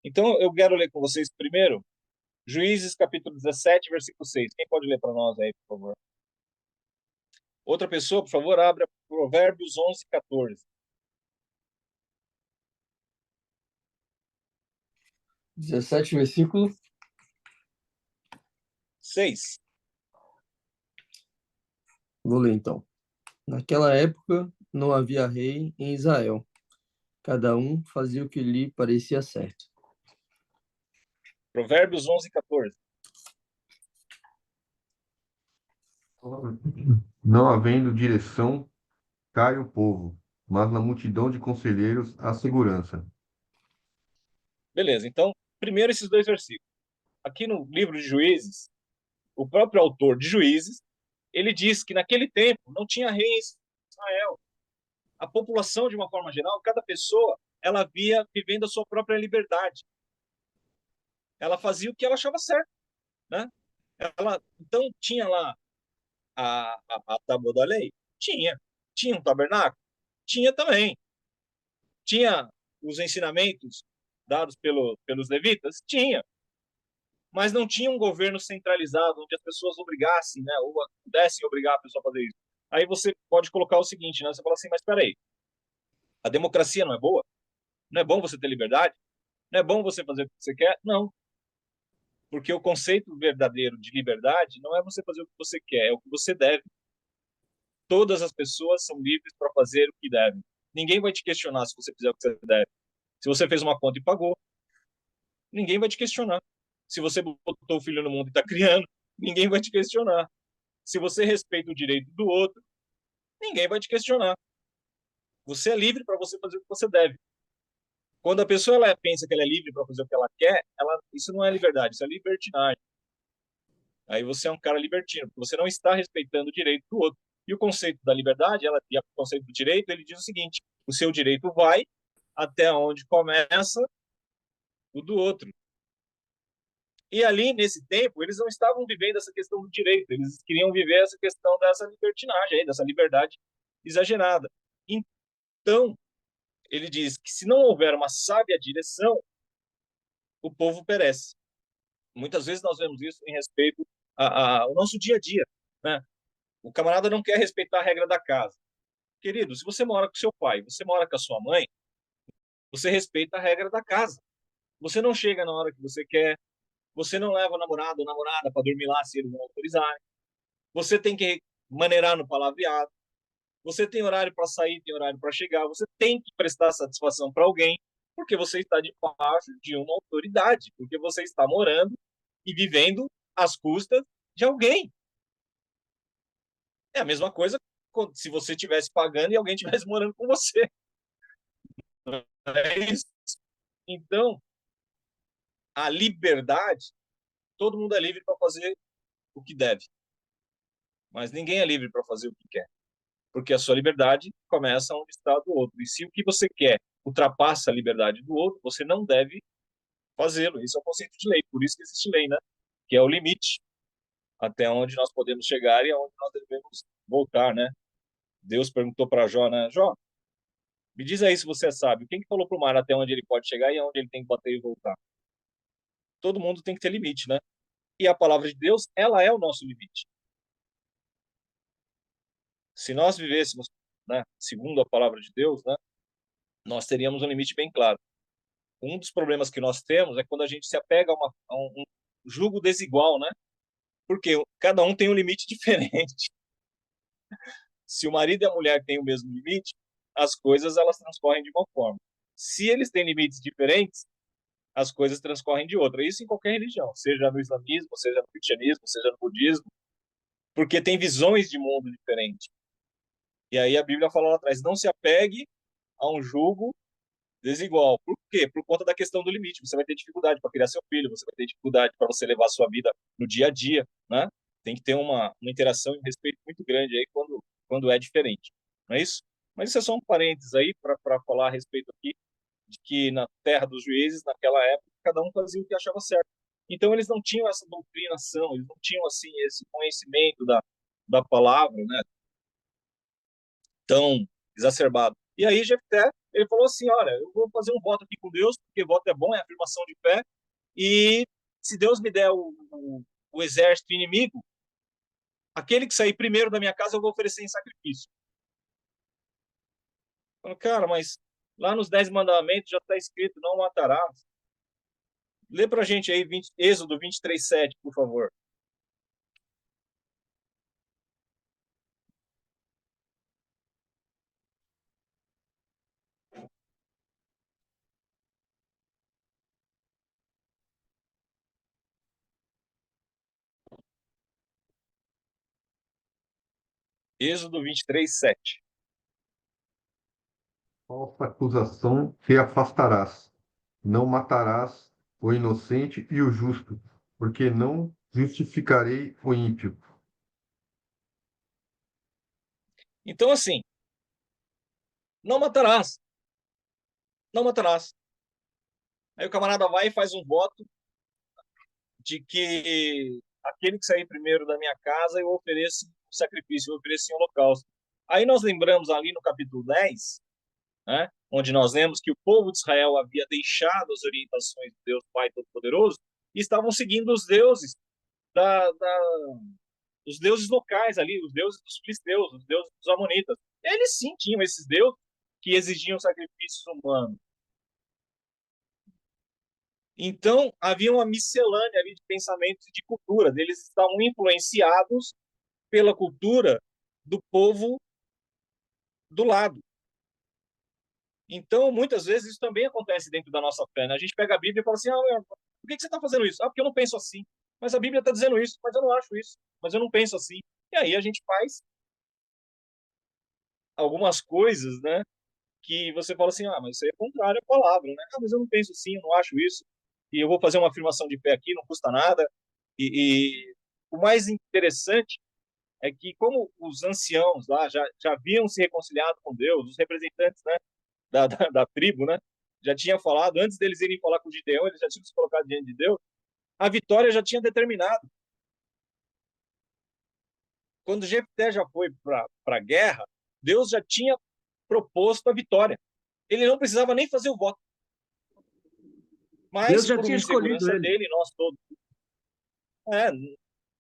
Então, eu quero ler com vocês primeiro Juízes, capítulo 17, versículo 6. Quem pode ler para nós aí, por favor? Outra pessoa, por favor, abra Provérbios 11, 14. 17, versículo. 6. Vou ler então. Naquela época não havia rei em Israel. Cada um fazia o que lhe parecia certo. Provérbios 11, 14. Não havendo direção, cai o povo, mas na multidão de conselheiros há segurança. Beleza, então, primeiro esses dois versículos. Aqui no livro de Juízes, o próprio autor de Juízes, ele diz que naquele tempo não tinha rei em Israel. A população, de uma forma geral, cada pessoa, ela via vivendo a sua própria liberdade. Ela fazia o que ela achava certo, né? Então, tinha lá a tábua da lei? Tinha. Tinha um tabernáculo? Tinha também. Tinha os ensinamentos dados pelos levitas? Tinha. Mas não tinha um governo centralizado onde as pessoas obrigassem, né, ou pudessem obrigar a pessoa a fazer isso. Aí você pode colocar o seguinte, né? Você fala assim, mas espera aí, a democracia não é boa? Não é bom você ter liberdade? Não é bom você fazer o que você quer? Não. Porque o conceito verdadeiro de liberdade não é você fazer o que você quer, é o que você deve. Todas as pessoas são livres para fazer o que devem. Ninguém vai te questionar se você fizer o que você deve. Se você fez uma conta e pagou, ninguém vai te questionar. Se você botou o filho no mundo e está criando, ninguém vai te questionar. Se você respeita o direito do outro, ninguém vai te questionar. Você é livre para você fazer o que você deve. Quando a pessoa pensa que ela é livre para fazer o que ela quer, isso não é liberdade, isso é libertinagem. Aí você é um cara libertino, porque você não está respeitando o direito do outro. E o conceito da liberdade, e o conceito do direito, ele diz o seguinte: o seu direito vai até onde começa o do outro. E ali, nesse tempo, eles não estavam vivendo essa questão do direito, eles queriam viver essa questão dessa libertinagem, aí, dessa liberdade exagerada. Então, ele diz que se não houver uma sábia direção, o povo perece. Muitas vezes nós vemos isso em respeito ao nosso dia a dia, né? O camarada não quer respeitar a regra da casa. Querido, se você mora com seu pai, você mora com a sua mãe, você respeita a regra da casa. Você não chega na hora que você quer, você não leva o namorado ou namorada para dormir lá se eles não autorizarem. Você tem que maneirar no palavreado. Você tem horário para sair, tem horário para chegar. Você tem que prestar satisfação para alguém, porque você está debaixo de uma autoridade, porque você está morando e vivendo às custas de alguém. É a mesma coisa se você estivesse pagando e alguém estivesse morando com você. É isso. Então, a liberdade, todo mundo é livre para fazer o que deve, mas ninguém é livre para fazer o que quer, porque a sua liberdade começa onde está do outro. E se o que você quer ultrapassa a liberdade do outro, você não deve fazê-lo. Isso é o conceito de lei, por isso que existe lei, né? Que é o limite até onde nós podemos chegar e aonde nós devemos voltar, né? Deus perguntou para Jó, né? Jó, me diz aí se você é sábio. Quem que falou para o mar até onde ele pode chegar e aonde ele tem que bater e voltar? Todo mundo tem que ter limite, né? E a palavra de Deus, ela é o nosso limite. Se nós vivêssemos, né, segundo a palavra de Deus, né, nós teríamos um limite bem claro. Um dos problemas que nós temos é quando a gente se apega a um jugo desigual, né? Porque cada um tem um limite diferente. Se o marido e a mulher têm o mesmo limite, as coisas elas transcorrem de uma forma. Se eles têm limites diferentes, as coisas transcorrem de outra. Isso em qualquer religião, seja no islamismo, seja no cristianismo, seja no budismo. porque tem visões de mundo diferentes. E aí a Bíblia fala lá atrás, não se apegue a um jugo desigual. Por quê? Por conta da questão do limite. Você vai ter dificuldade para criar seu filho, você vai ter dificuldade para você levar a sua vida no dia a dia, né? Tem que ter uma interação e um respeito muito grande aí quando é diferente. Não é isso? Mas isso é só um parênteses aí para falar a respeito aqui de que na terra dos juízes, naquela época, cada um fazia o que achava certo. Então eles não tinham essa doutrinação, eles não tinham assim esse conhecimento da palavra, né? Tão exacerbado. E aí Jefté, ele falou assim, olha, eu vou fazer um voto aqui com Deus, porque voto é bom, é afirmação de fé, e se Deus me der o exército inimigo, aquele que sair primeiro da minha casa eu vou oferecer em sacrifício. Falei, cara, mas lá nos 10 mandamentos já está escrito, não matarás. Lê pra gente aí Êxodo 23:7, por favor. Êxodo 23:7. Falsa acusação te afastarás. Não matarás o inocente e o justo, porque não justificarei o ímpio. Então, assim, não matarás. Não matarás. Aí o camarada vai e faz um voto de que aquele que sair primeiro da minha casa eu ofereço sacrifício, eu ofereço em holocausto. Aí nós lembramos ali no capítulo 10, né, onde nós lemos que o povo de Israel havia deixado as orientações de Deus Pai Todo-Poderoso e estavam seguindo os deuses os deuses locais ali, os deuses dos filisteus, os deuses dos amonitas. Eles sim tinham esses deuses que exigiam sacrifícios humanos. Então, havia uma miscelânea ali de pensamentos e de cultura. Eles estavam influenciados pela cultura do povo do lado. Então, muitas vezes, isso também acontece dentro da nossa fé. Né? A gente pega a Bíblia e fala assim, por que você está fazendo isso? Ah, porque eu não penso assim. Mas a Bíblia está dizendo isso, mas eu não acho isso. Mas eu não penso assim. E aí a gente faz algumas coisas, né? Que você fala assim, mas isso aí é contrário à palavra, né? Ah, mas eu não penso assim, eu não acho isso. E eu vou fazer uma afirmação de fé aqui, não custa nada. E o mais interessante é que, como os anciãos lá já haviam se reconciliado com Deus, os representantes, né, da tribo, né, já tinham falado, antes deles irem falar com o Gideão, eles já tinham se colocado diante de Deus, a vitória já tinha determinado. Quando Jefté já foi para a guerra, Deus já tinha proposto a vitória. Ele não precisava nem fazer o voto. Deus Mas, já por tinha uma escolhido insegurança ele. dele, nós todos,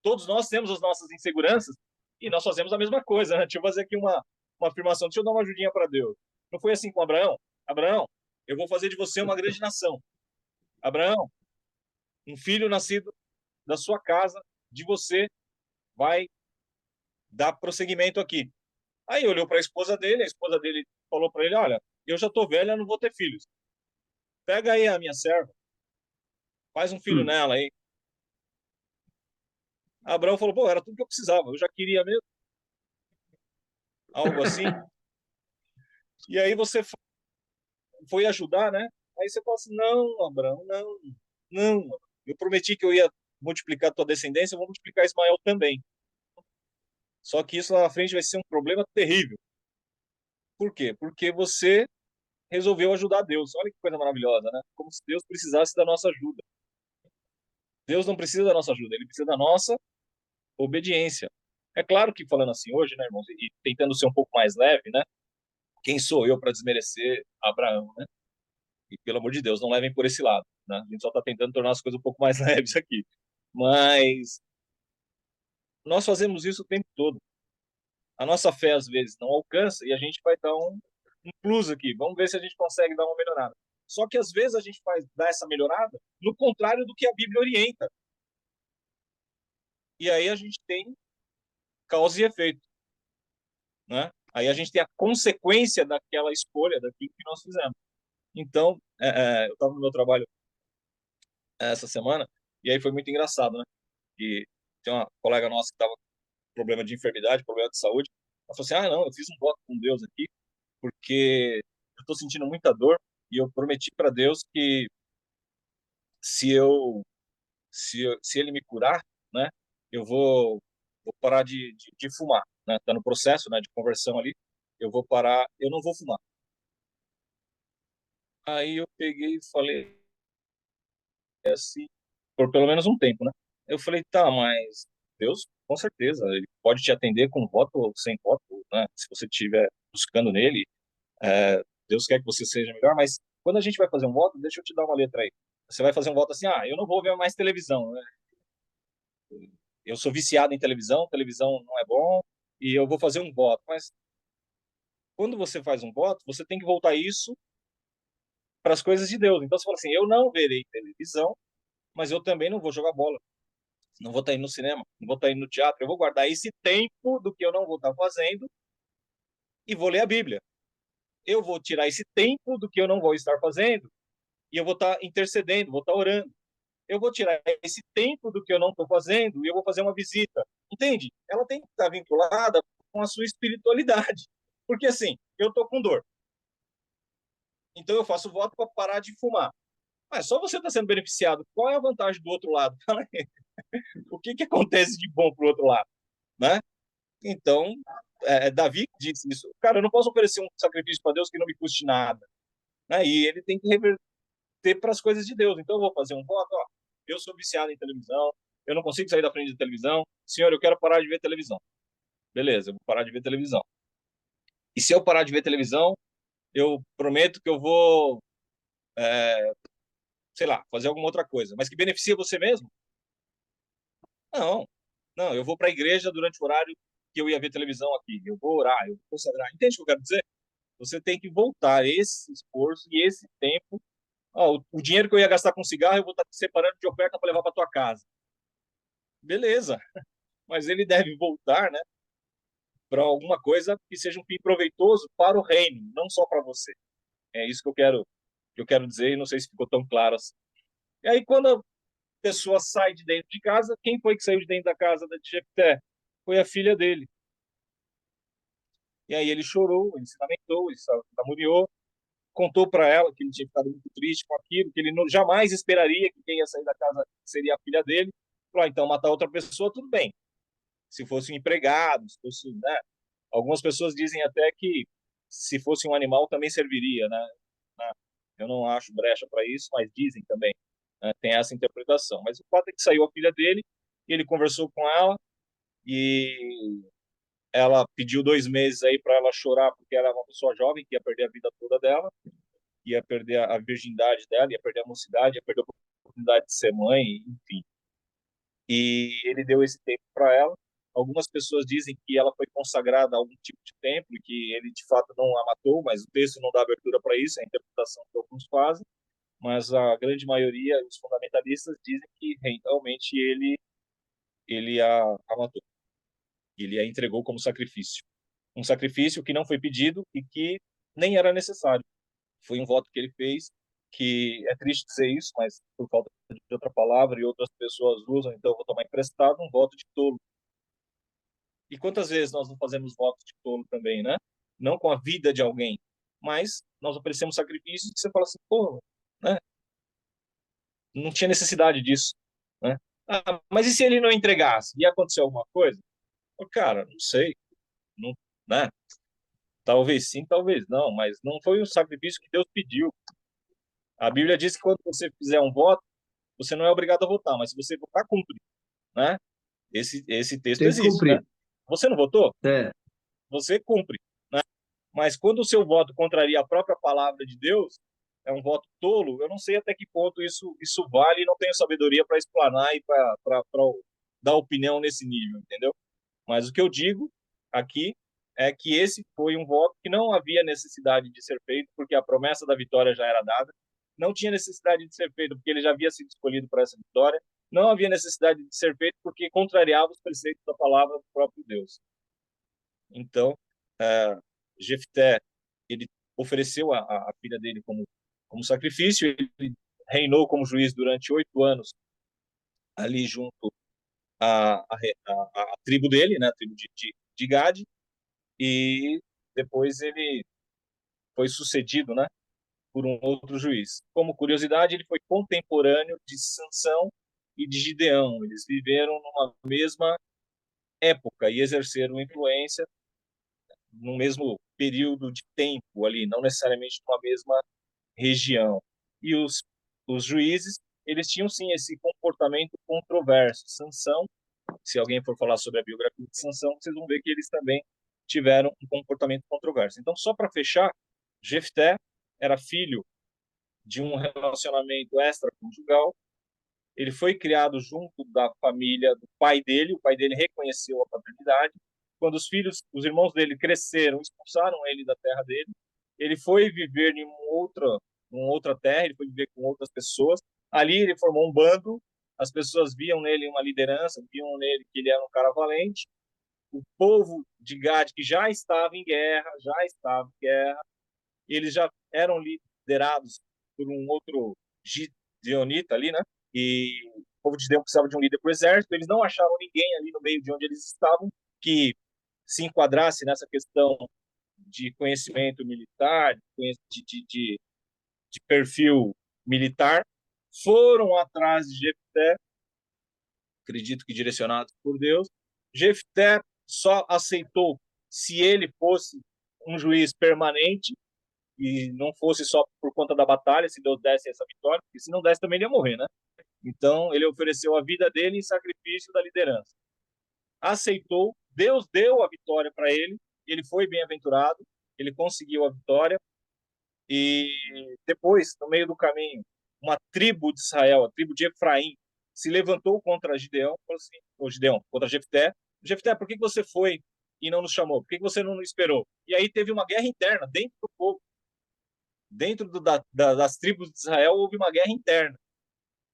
todos nós temos as nossas inseguranças e nós fazemos a mesma coisa. Né? Deixa eu fazer aqui uma afirmação, deixa eu dar uma ajudinha para Deus. Não foi assim com Abraão? Abraão, eu vou fazer de você uma grande nação. Abraão, um filho nascido da sua casa, de você, vai dar prosseguimento aqui. Aí olhou para a esposa dele falou para ele, olha, eu já estou velha, não vou ter filhos. Pega aí a minha serva, faz um filho Hum. nela aí. Abraão falou, pô, era tudo que eu precisava, eu já queria mesmo. Algo assim. E aí você foi ajudar, né? Aí você fala assim, não, Abraão, não. Eu prometi que eu ia multiplicar a tua descendência, eu vou multiplicar Ismael também. Só que isso lá na frente vai ser um problema terrível. Por quê? Porque você resolveu ajudar Deus. Olha que coisa maravilhosa, né? Como se Deus precisasse da nossa ajuda. Deus não precisa da nossa ajuda, ele precisa da nossa obediência. É claro que falando assim hoje, né, irmãos, e tentando ser um pouco mais leve, né? Quem sou eu para desmerecer Abraão, né? E pelo amor de Deus, não levem por esse lado, né? A gente só está tentando tornar as coisas um pouco mais leves aqui. Mas nós fazemos isso o tempo todo. A nossa fé às vezes não alcança e a gente vai dar um plus aqui. Vamos ver se a gente consegue dar uma melhorada. Só que às vezes a gente dá essa melhorada no contrário do que a Bíblia orienta. E aí a gente tem causa e efeito, né? Aí a gente tem a consequência daquela escolha, daquilo que nós fizemos. Então, eu estava no meu trabalho essa semana e aí foi muito engraçado, né? E tem uma colega nossa que estava problema de enfermidade, problema de saúde. Ela falou assim, ah, não, eu fiz um voto com Deus aqui, porque eu estou sentindo muita dor, e eu prometi para Deus que se eu, se ele me curar, né, eu vou parar de fumar, né? Tá no processo, né, de conversão ali. Eu vou parar, eu não vou fumar. Aí eu peguei e falei assim, por pelo menos um tempo, né? Eu falei, tá, mas Deus, com certeza, ele pode te atender com voto ou sem voto, né? Se você estiver buscando nele, é, Deus quer que você seja melhor, mas quando a gente vai fazer um voto, deixa eu te dar uma letra aí. Você vai fazer um voto assim, ah, eu não vou ver mais televisão, né? Eu sou viciado em televisão, televisão não é bom, e eu vou fazer um voto. Mas quando você faz um voto, você tem que voltar isso para as coisas de Deus. Então você fala assim, eu não verei televisão, mas eu também não vou jogar bola. Não vou estar indo no cinema, não vou estar indo no teatro. Eu vou guardar esse tempo do que eu não vou estar fazendo e vou ler a Bíblia. Eu vou tirar esse tempo do que eu não vou estar fazendo e eu vou estar intercedendo, vou estar orando. Eu vou tirar esse tempo do que eu não estou fazendo e eu vou fazer uma visita. Entende? Ela tem que estar vinculada com a sua espiritualidade. Porque assim, eu estou com dor. Então eu faço voto para parar de fumar. Mas só você está sendo beneficiado. Qual é a vantagem do outro lado? O que acontece de bom para o outro lado? Né? Então, Davi disse isso. Cara, eu não posso oferecer um sacrifício para Deus que não me custe nada. Né? E ele tem que reverter para as coisas de Deus. Então, eu vou fazer um voto. Ó, eu sou viciado em televisão. Eu não consigo sair da frente da televisão. Senhor, eu quero parar de ver televisão. Beleza, eu vou parar de ver televisão. E se eu parar de ver televisão, eu prometo que eu vou, sei lá, fazer alguma outra coisa. Mas que beneficia você mesmo? Não. Não, eu vou para a igreja durante o horário que eu ia ver televisão aqui. Eu vou orar, eu vou consagrar. Entende o que eu quero dizer? Você tem que voltar esse esforço e esse tempo. Ó, o dinheiro que eu ia gastar com cigarro, eu vou estar separando de oferta para levar para tua casa. Beleza, mas ele deve voltar, né, para alguma coisa que seja um fim proveitoso para o reino, não só para você. É isso que eu quero dizer e não sei se ficou tão claro assim. E aí, quando a pessoa sai de dentro de casa, quem foi que saiu de dentro da casa de Jefté? Foi a filha dele. E aí ele chorou, ele se lamentou, ele se lamuriou, contou para ela que ele tinha ficado muito triste com aquilo, que ele não, jamais esperaria que quem ia sair da casa seria a filha dele. Falou, ah, então matar outra pessoa, tudo bem. Se fosse um empregado, se fosse, né? Algumas pessoas dizem até que se fosse um animal também serviria, né? Eu não acho brecha para isso, mas dizem também, né? Tem essa interpretação. Mas o fato é que saiu a filha dele, e ele conversou com ela, e ela pediu 2 meses aí para ela chorar, porque ela era uma pessoa jovem, que ia perder a vida toda dela, ia perder a virgindade dela, ia perder a mocidade, ia perder a oportunidade de ser mãe, enfim. E ele deu esse tempo para ela. Algumas pessoas dizem que ela foi consagrada a algum tipo de templo, e que ele de fato não a matou, mas o texto não dá abertura para isso, é a interpretação que alguns fazem. Mas a grande maioria, os fundamentalistas, dizem que realmente ele a matou. Ele a entregou como sacrifício. Um sacrifício que não foi pedido e que nem era necessário. Foi um voto que ele fez, que é triste dizer isso, mas por falta de outra palavra e outras pessoas usam, então eu vou tomar emprestado um voto de tolo. E quantas vezes nós não fazemos votos de tolo também, né? Não com a vida de alguém, mas nós oferecemos sacrifícios que você fala assim, pô, né? Não tinha necessidade disso, né? Ah, mas e se ele não entregasse? Ia acontecer alguma coisa? Pô, cara, não sei, não, né? Talvez sim, talvez não, mas não foi um sacrifício que Deus pediu. A Bíblia diz que quando você fizer um voto, você não é obrigado a votar, mas se você votar, cumpre, né? Esse texto Tem que existe, né? cumprir. Você não votou? É, Você cumpre, né? Mas quando o seu voto contraria a própria palavra de Deus, é um voto tolo, eu não sei até que ponto isso vale e não tenho sabedoria para explanar e para dar opinião nesse nível, entendeu? Mas o que eu digo aqui é que esse foi um voto que não havia necessidade de ser feito, porque a promessa da vitória já era dada, não tinha necessidade de ser feito, porque ele já havia sido escolhido para essa vitória, não havia necessidade de ser feito, porque contrariava os preceitos da palavra do próprio Deus. Então, Jefté, ele ofereceu a filha dele como sacrifício, ele reinou como juiz durante 8 anos ali junto a tribo dele, né, a tribo de Gad, e depois ele foi sucedido, né, por um outro juiz. Como curiosidade, ele foi contemporâneo de Sansão e de Gideão. Eles viveram numa mesma época e exerceram influência no mesmo período de tempo ali, não necessariamente numa mesma região. E os juízes, eles tinham sim esse comportamento controverso. Sansão, se alguém for falar sobre a biografia de Sansão, vocês vão ver que eles também tiveram um comportamento controverso. Então, só para fechar, Jefté era filho de um relacionamento extraconjugal. Ele foi criado junto da família do pai dele. O pai dele reconheceu a paternidade. Quando os irmãos dele cresceram, expulsaram ele da terra dele. Ele foi viver em uma outra terra. Ele foi viver com outras pessoas. Ali ele formou um bando. As pessoas viam nele uma liderança, viam nele que ele era um cara valente. O povo de Gad, que já estava em guerra, eles já eram liderados por um outro gideonita ali, né? E o povo de Gideão precisava de um líder para o exército. Eles não acharam ninguém ali no meio de onde eles estavam que se enquadrasse nessa questão de conhecimento militar, de perfil militar. Foram atrás de Jefté, acredito que direcionados por Deus. Jefté só aceitou se ele fosse um juiz permanente e não fosse só por conta da batalha, se Deus desse essa vitória, porque se não desse também ele ia morrer, né? Então ele ofereceu a vida dele em sacrifício da liderança. Aceitou, Deus deu a vitória para ele, ele foi bem-aventurado, ele conseguiu a vitória, e depois, no meio do caminho, uma tribo de Israel, a tribo de Efraim, se levantou contra Gideão, falou assim, Gideão, contra Jefté. Jefté, por que você foi e não nos chamou? Por que você não nos esperou? E aí teve uma guerra interna dentro do povo. Dentro das tribos de Israel houve uma guerra interna.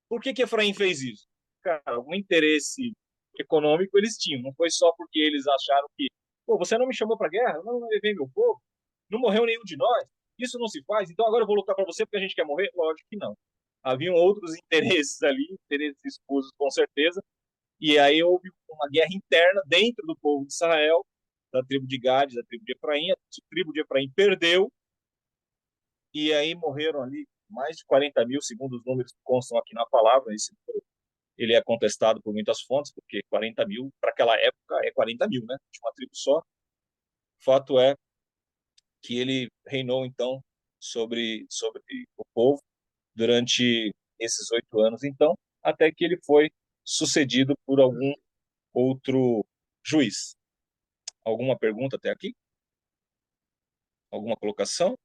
Por que Efraim fez isso? Cara, algum interesse econômico eles tinham. Não foi só porque eles acharam que, pô, você não me chamou para guerra, não levei meu povo, não morreu nenhum de nós, isso não se faz, então agora eu vou lutar para você porque a gente quer morrer? Lógico que não. Haviam outros interesses ali, interesses escusos com certeza, e aí houve uma guerra interna dentro do povo de Israel, da tribo de Gad, da tribo de Efraim. A tribo de Efraim perdeu, e aí morreram ali mais de 40 mil, segundo os números que constam aqui na palavra. Ele é contestado por muitas fontes, porque 40 mil, para aquela época, é 40 mil, né? De uma tribo só. O fato é que ele reinou, então, sobre o povo durante esses 8 anos, então, até que ele foi sucedido por algum outro juiz. Alguma pergunta até aqui? Alguma colocação?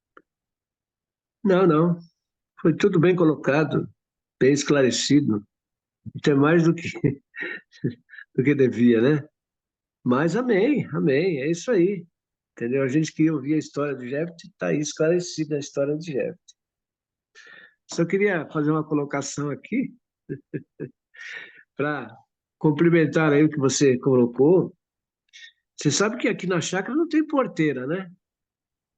Não, não. Foi tudo bem colocado, bem esclarecido. Até mais do que devia, né? Mas amém, amém. É isso aí. Entendeu? A gente que ouvia a história de Jefté está aí esclarecida a história de Jefté. Só queria fazer uma colocação aqui para complementar aí o que você colocou. Você sabe que aqui na chácara não tem porteira, né?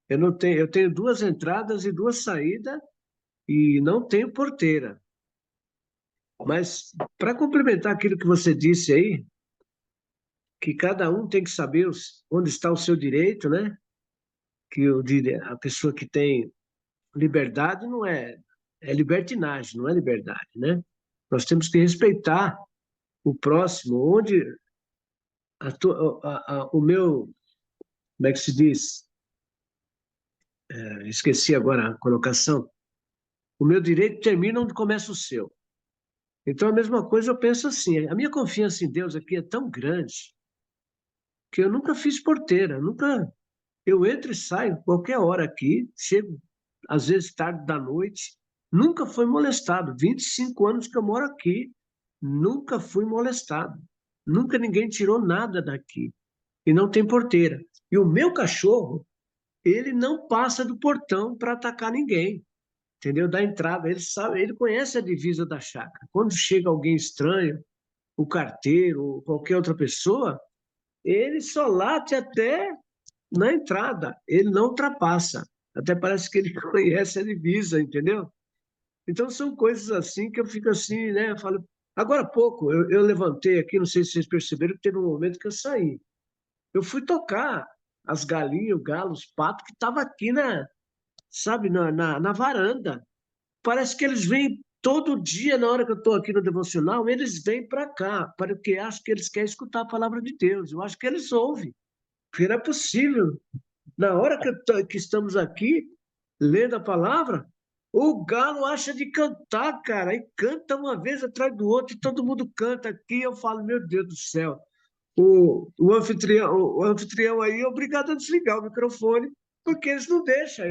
Eu tenho 2 entradas e 2 saídas e não tenho porteira. Mas para complementar aquilo que você disse aí, que cada um tem que saber onde está o seu direito, né? Que a pessoa que tem liberdade não é libertinagem, não é liberdade, né? Nós temos que respeitar o próximo, onde o meu, como é que se diz? Esqueci agora a colocação. O meu direito termina onde começa o seu. Então, a mesma coisa eu penso assim, a minha confiança em Deus aqui é tão grande que eu nunca fiz porteira, nunca. Eu entro e saio qualquer hora aqui, chego às vezes tarde da noite, nunca fui molestado. 25 anos que eu moro aqui, nunca fui molestado. Nunca ninguém tirou nada daqui. E não tem porteira. E o meu cachorro, ele não passa do portão para atacar ninguém, entendeu? Da entrada, ele sabe, ele conhece a divisa da chácara. Quando chega alguém estranho, o carteiro, ou qualquer outra pessoa, ele só late até na entrada, ele não ultrapassa. Até parece que ele conhece a divisa, entendeu? Então são coisas assim que eu fico assim, né? Eu falo, Agora há pouco, eu levantei aqui, não sei se vocês perceberam, que teve um momento que eu saí. Eu fui tocar as galinhas, o galo, os patos que estavam aqui sabe, na varanda. Parece que eles vêm todo dia, na hora que eu estou aqui no devocional, eles vêm para cá, porque acho que eles querem escutar a palavra de Deus. Eu acho que eles ouvem, porque não é possível. Na hora que estamos aqui, lendo a palavra, o galo acha de cantar, cara, e canta uma vez atrás do outro, e todo mundo canta aqui. Eu falo, meu Deus do céu, o anfitrião aí é obrigado a desligar o microfone, porque eles não deixam,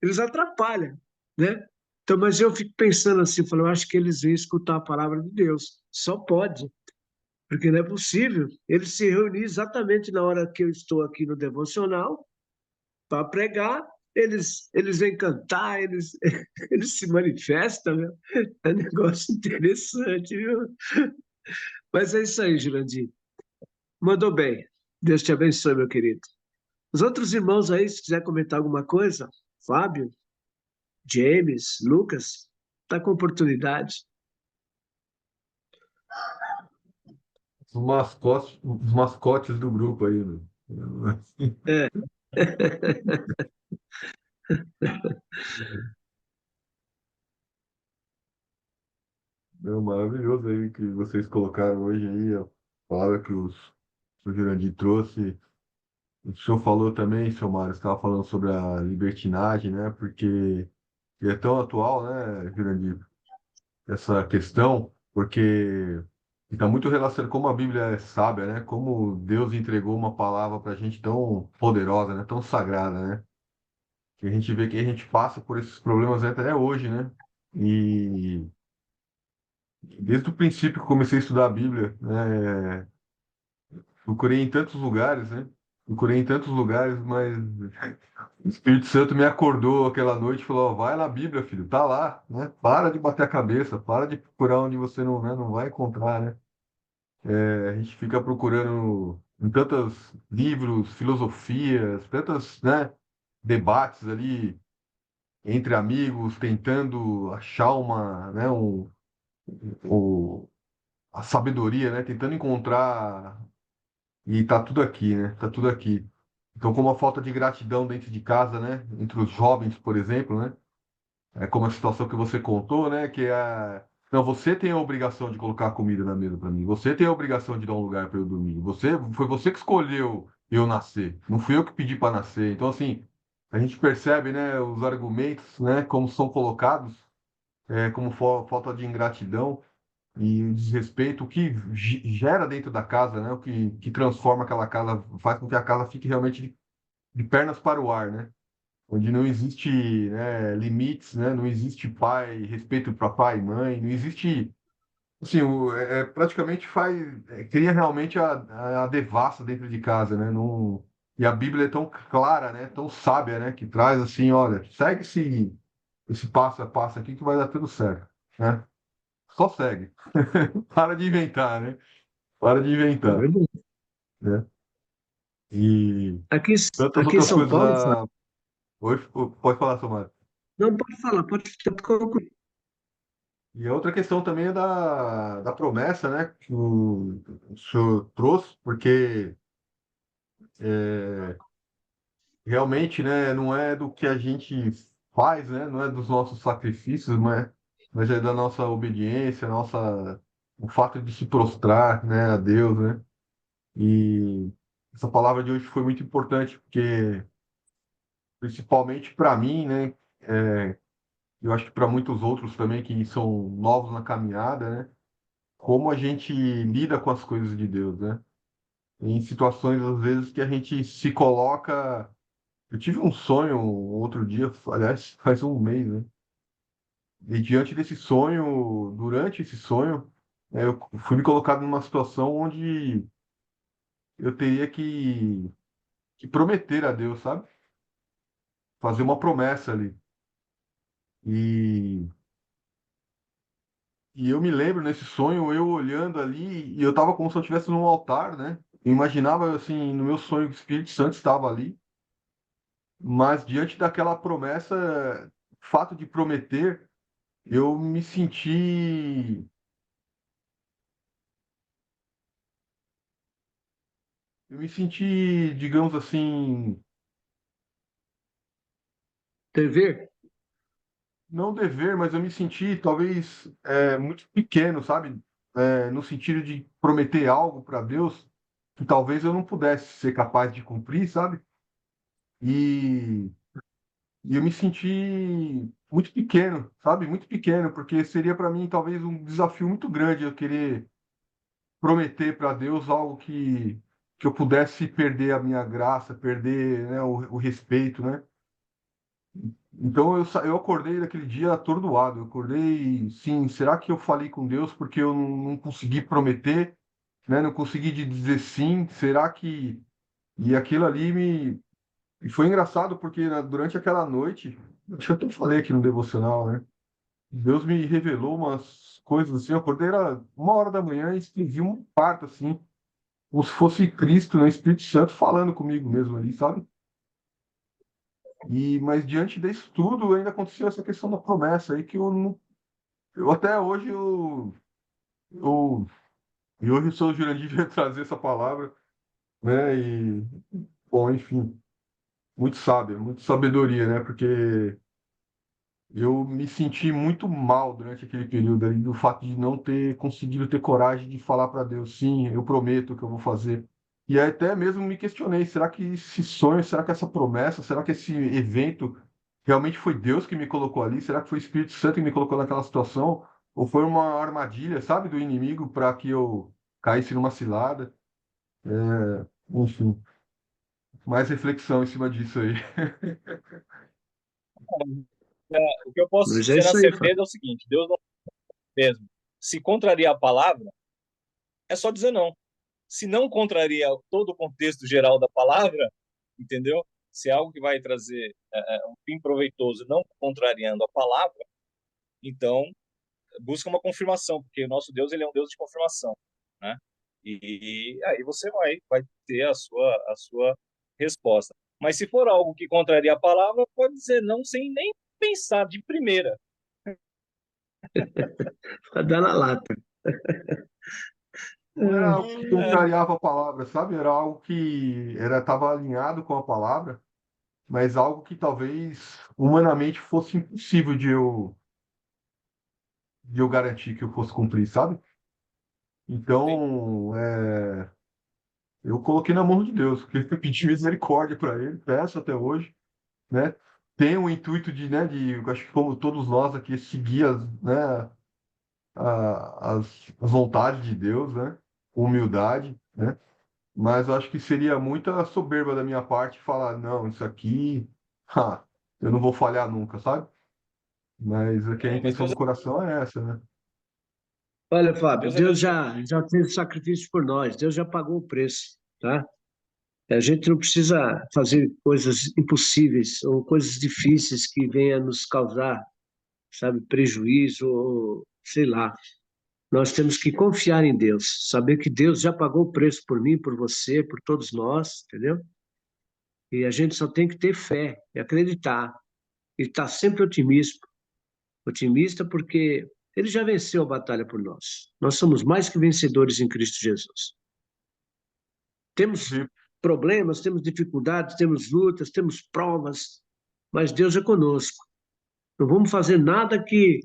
eles atrapalham, né? Então, mas eu fico pensando assim, eu acho que eles vêm escutar a palavra de Deus. Só pode, porque não é possível. Eles se reunir exatamente na hora que eu estou aqui no devocional para pregar, eles vêm cantar, eles se manifestam, né? É um negócio interessante, viu? Mas é isso aí, Jurandir. Mandou bem. Deus te abençoe, meu querido. Os outros irmãos aí, se quiser comentar alguma coisa, Fábio, James, Lucas, está com oportunidade. Os mascotes do grupo aí, né? É. É maravilhoso aí que vocês colocaram hoje aí, a palavra que o Jurandir trouxe. O senhor falou também, seu Mário, você estava falando sobre a libertinagem, né? Porque é tão atual, né, Jurandir, essa questão, porque está muito relacionado como a Bíblia é sábia, né? Como Deus entregou uma palavra para a gente tão poderosa, né? Tão sagrada, né? Que a gente vê que a gente passa por esses problemas até hoje, né? E desde o princípio que eu comecei a estudar a Bíblia, né? Procurei em tantos lugares, né? Procurei em tantos lugares, mas o Espírito Santo me acordou aquela noite e falou: "Ó, vai na Bíblia, filho, tá lá, né? Para de bater a cabeça, para de procurar onde você não, né, não vai encontrar, né? A gente fica procurando em tantos livros, filosofias, tantos, né, debates ali entre amigos, tentando achar a sabedoria, né? Tentando encontrar. E tá tudo aqui, né? Tá tudo aqui. Então, como a falta de gratidão dentro de casa, né? Entre os jovens, por exemplo, né? É como a situação que você contou, né? Que é. Não, você tem a obrigação de colocar comida na mesa para mim. Você tem a obrigação de dar um lugar para eu dormir. Foi você que escolheu eu nascer. Não fui eu que pedi para nascer. Então, assim, a gente percebe, né? Os argumentos, né? Como são colocados, como falta de ingratidão e o desrespeito, o que gera dentro da casa, né? O que transforma aquela casa, faz com que a casa fique realmente de pernas para o ar, né? Onde não existe, né, limites, né? Não existe pai, respeito para pai e mãe, não existe, assim, praticamente cria realmente a devassa dentro de casa, né? Não, e a Bíblia é tão clara, né? Tão sábia, né? Que traz assim, olha, segue esse passo a passo aqui que vai dar tudo certo, né? Só segue. Para de inventar, né? Para de É inventar, verdade. né? E Aqui, tantas aqui em outras São coisas. Paulo, Fábio, Oi, pode falar, Tomás. não pode falar, pode concluir. E a outra questão também é da promessa, né? Que o senhor trouxe, porque é, realmente, né? Não é do que a gente faz, né? Não é dos nossos sacrifícios, mas é da nossa obediência, o fato de se prostrar, né? A Deus, né? E essa palavra de hoje foi muito importante, porque principalmente para mim, né? Eu acho que para muitos outros também que são novos na caminhada, né? Como a gente lida com as coisas de Deus, né? Em situações, às vezes, que a gente se coloca. Eu tive um sonho outro dia, aliás, faz um mês, né? E diante desse sonho, durante esse sonho, eu fui me colocado numa situação onde eu teria que prometer a Deus, sabe? Fazer uma promessa ali. E E eu me lembro nesse sonho, eu olhando ali, e eu estava como se eu estivesse num altar, né? Eu imaginava, assim, no meu sonho, que o Espírito Santo estava ali, mas diante daquela promessa, fato de prometer, eu me senti eu me senti, digamos assim, Dever? não dever, mas eu me senti talvez muito pequeno, sabe? No sentido de prometer algo para Deus que talvez eu não pudesse ser capaz de cumprir, sabe? E, e eu me senti muito pequeno, sabe? Muito pequeno, porque seria para mim talvez um desafio muito grande eu querer prometer para Deus algo que eu pudesse perder a minha graça, perder, né, o respeito, né? Então eu acordei daquele dia atordoado. Eu acordei, sim, será que eu falei com Deus porque eu não consegui prometer, né? Não consegui dizer sim? Será que... E aquilo ali e foi engraçado porque durante aquela noite, acho que eu até falei aqui no devocional, né? Deus me revelou umas coisas assim. Eu acordei, era 1 hora da manhã e escrevi um parto assim, como se fosse Cristo, né? Espírito Santo falando comigo mesmo ali, sabe? Mas diante disso tudo, ainda aconteceu essa questão da promessa aí que eu não, eu até hoje eu e hoje o Sr. Jurandir veio trazer essa palavra, né? E bom, enfim, muito sábio, muito sabedoria, né? Porque eu me senti muito mal durante aquele período ali, do fato de não ter conseguido ter coragem de falar para Deus, sim, eu prometo que eu vou fazer. E aí até mesmo me questionei, será que esse sonho, será que essa promessa, será que esse evento realmente foi Deus que me colocou ali? Será que foi o Espírito Santo que me colocou naquela situação? Ou foi uma armadilha, sabe, do inimigo para que eu caísse numa cilada? Enfim, mais reflexão em cima disso aí. O que eu posso Mas é dizer na isso aí, Fábio. certeza é o seguinte: Deus não mesmo. Se contraria a palavra, é só dizer não. Se não contraria todo o contexto geral da palavra, entendeu? Se é algo que vai trazer um fim proveitoso, não contrariando a palavra, então busca uma confirmação, porque o nosso Deus ele é um Deus de confirmação, né? E aí você vai ter a sua resposta. Mas se for algo que contraria a palavra, pode dizer não sem nem pensar de primeira. Vai dar na lata. Não era algo que É, contrariava a palavra, sabe? Era algo que estava alinhado com a palavra, mas algo que talvez humanamente fosse impossível de eu garantir que eu fosse cumprir, sabe? sim. Então, eu coloquei na mão de Deus, porque eu pedi misericórdia para Ele, peço até hoje, né? Tenho o intuito eu acho que como todos nós aqui, seguir né, as vontades de Deus, né? Com humildade, né? Mas eu acho que seria muita soberba da minha parte falar, não, isso aqui, ha, eu não vou falhar nunca, sabe? Mas aqui a Mas intenção do coração é essa, né? Olha, Fábio, Deus é Deus Deus de já fez o sacrifício por nós, Deus já pagou o preço, tá? A gente não precisa fazer coisas impossíveis ou coisas difíceis que venham nos causar, sabe, prejuízo ou sei lá. Nós temos que confiar em Deus, saber que Deus já pagou o preço por mim, por você, por todos nós, entendeu? E a gente só tem que ter fé e acreditar e estar sempre otimista porque ele já venceu a batalha por nós. Nós somos mais que vencedores em Cristo Jesus. Temos problemas, temos dificuldades, temos lutas, temos provas, mas Deus é conosco. Não vamos fazer nada que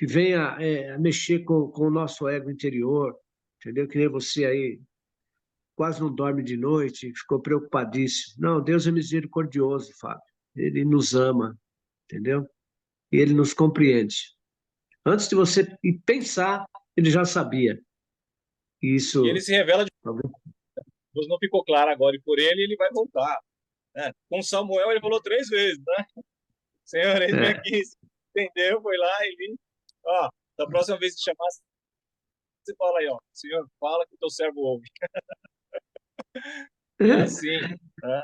venha mexer com o nosso ego interior, entendeu? Que nem você aí, quase não dorme de noite, ficou preocupadíssimo. Não, Deus é misericordioso, Fábio. Ele nos ama, entendeu? E ele nos compreende. Antes de você ir pensar, ele já sabia. E e ele isso, se revela de Deus não ficou claro agora e por ele vai voltar, né? Com Samuel ele falou 3 vezes, né? Senhor, eis-me é, aqui. Entendeu? Foi lá e ó, da próxima vez que chamar, você fala aí, ó, Senhor, fala que o teu servo ouve. É assim, né?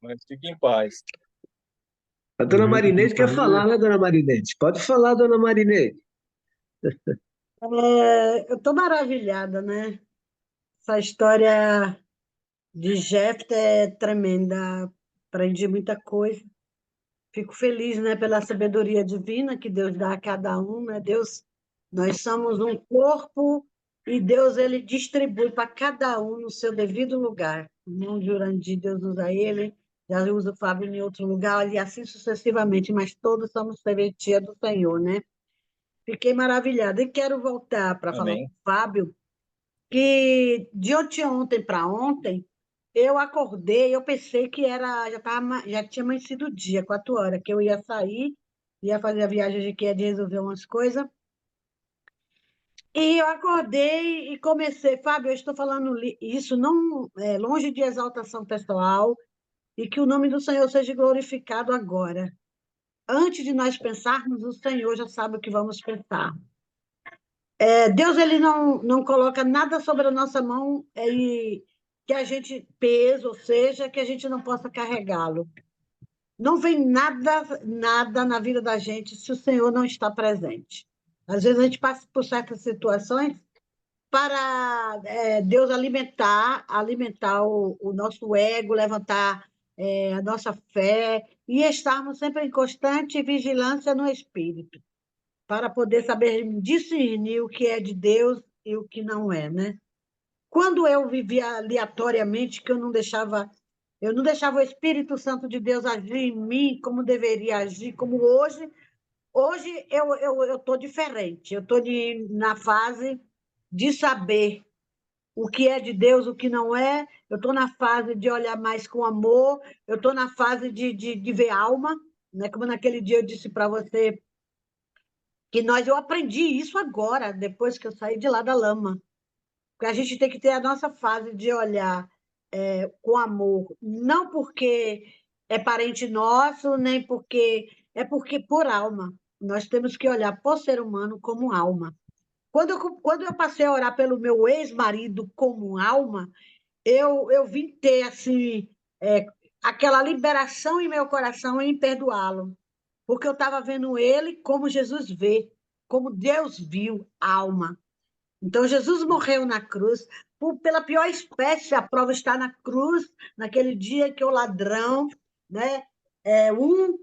Mas fique em paz. a Do dona jeito que Marinete isso quer aí. falar, né, dona Marinete? Pode falar, dona Marinete. Eu estou maravilhada, né? Essa história de Jefté é tremenda. Aprendi muita coisa. Fico feliz, né, pela sabedoria divina que Deus dá a cada um, né? Deus, nós somos um corpo E Deus, ele distribui para cada um no seu devido lugar. O irmão Jurandir, Deus usa ele, já usa o Fábio em outro lugar, e assim sucessivamente, mas todos somos serventia do Senhor, né? Fiquei maravilhada. E quero voltar para falar com Amém. o Fábio, que de ontem para ontem, eu acordei, eu pensei que já tinha amanhecido o dia, 4 horas, que eu ia sair, ia fazer a viagem de que ia de resolver umas coisas. E eu acordei e comecei, Fábio, eu estou falando isso não longe de exaltação pessoal, e que o nome do Senhor seja glorificado agora. Antes de nós pensarmos, o Senhor já sabe o que vamos pensar. Deus, ele não coloca nada sobre a nossa mão e que a gente peso, ou seja, que a gente não possa carregá-lo. Não vem nada na vida da gente se o Senhor não está presente. Às vezes a gente passa por certas situações para Deus alimentar o nosso ego, levantar a nossa fé e estarmos sempre em constante vigilância no Espírito, para poder saber discernir o que é de Deus e o que não é, né? Quando eu vivia aleatoriamente, que eu não deixava o Espírito Santo de Deus agir em mim como deveria agir, como hoje eu estou diferente, eu estou na fase de saber o que é de Deus, o que não é, eu estou na fase de olhar mais com amor, eu estou na fase de ver alma, né? Como naquele dia eu disse para você, eu aprendi isso agora, depois que eu saí de lá da lama. Porque a gente tem que ter a nossa fase de olhar com amor, não porque é parente nosso, nem porque... É porque por alma. Nós temos que olhar por ser humano como alma. Quando eu passei a orar pelo meu ex-marido como alma, eu vim ter assim, aquela liberação em meu coração em perdoá-lo. Porque eu estava vendo ele como Jesus vê, como Deus viu a alma. Então, Jesus morreu na cruz pela pior espécie. A prova está na cruz, naquele dia que o ladrão, né, um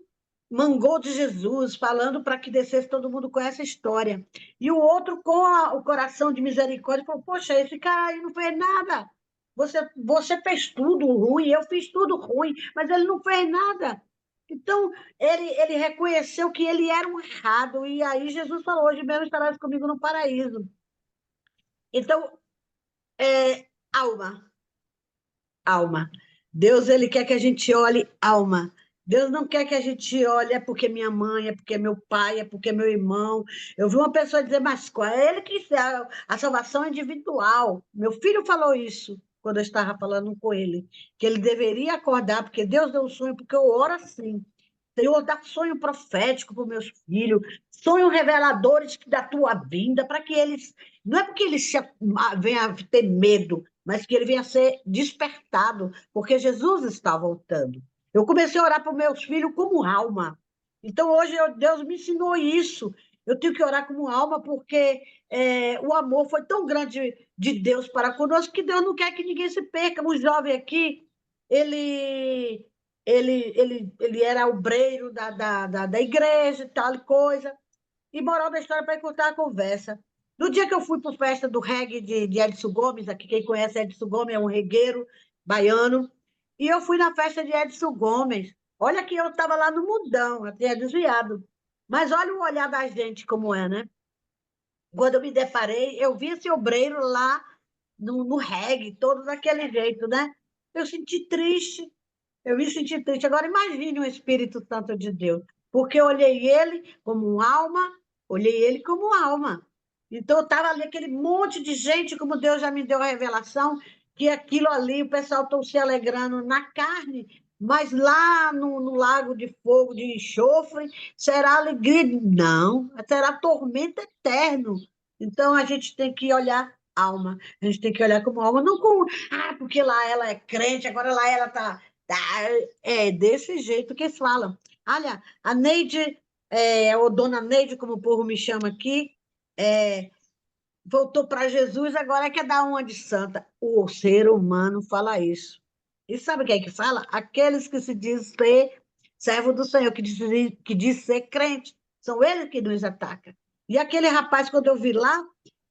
mangou de Jesus, falando para que descesse, todo mundo conhece a história. E o outro, com o coração de misericórdia, falou: Poxa, esse cara aí não fez nada. Você fez tudo ruim, eu fiz tudo ruim, mas ele não fez nada. Então, ele reconheceu que ele era um errado, e aí Jesus falou: Hoje mesmo estarás comigo no paraíso. Então, alma, alma. Deus, ele quer que a gente olhe alma. Deus não quer que a gente olhe é porque minha mãe, é porque meu pai, é porque meu irmão. Eu vi uma pessoa dizer, mas qual é ele que a salvação é individual. Meu filho falou isso quando eu estava falando com ele, que ele deveria acordar, porque Deus deu um sonho, porque eu oro assim. Senhor, dá sonho profético para os meus filhos, sonhos reveladores da tua vinda, para que eles, não é porque eles venham a ter medo, mas que ele venha a ser despertado, porque Jesus está voltando. Eu comecei a orar para os meus filhos como alma. Então, hoje, Deus me ensinou isso. Eu tenho que orar como alma, porque o amor foi tão grande de Deus para conosco, que Deus não quer que ninguém se perca. Um jovem aqui, ele ele era obreiro da igreja e tal coisa. E moral da história para encurtar a conversa. No dia que eu fui para a festa do reggae de Edson Gomes, aqui quem conhece Edson Gomes é um regueiro baiano, e eu fui na festa de Edson Gomes. Olha que eu estava lá no mundão, até desviado. Mas olha o olhar da gente como é, né? Quando eu me deparei, eu vi esse obreiro lá no reggae, todo daquele jeito, né? Eu senti triste, eu me senti triste. Agora, imagine o Espírito Santo de Deus, porque eu olhei ele como alma, olhei ele como alma. Então, eu estava ali, aquele monte de gente, como Deus já me deu a revelação, que aquilo ali, o pessoal está se alegrando na carne, mas lá no lago de fogo, de enxofre, será alegria? Não, será tormento eterno. Então, a gente tem que olhar alma, a gente tem que olhar como alma, não como, porque lá ela é crente, agora lá ela está. É desse jeito que eles falam. Olha, a Neide, ou Dona Neide, como o povo me chama aqui, voltou para Jesus, agora quer dar uma de santa. O ser humano fala isso. E sabe quem é que fala? Aqueles que se diz ser servo do Senhor, que diz ser crente. São eles que nos atacam. E aquele rapaz, quando eu vi lá,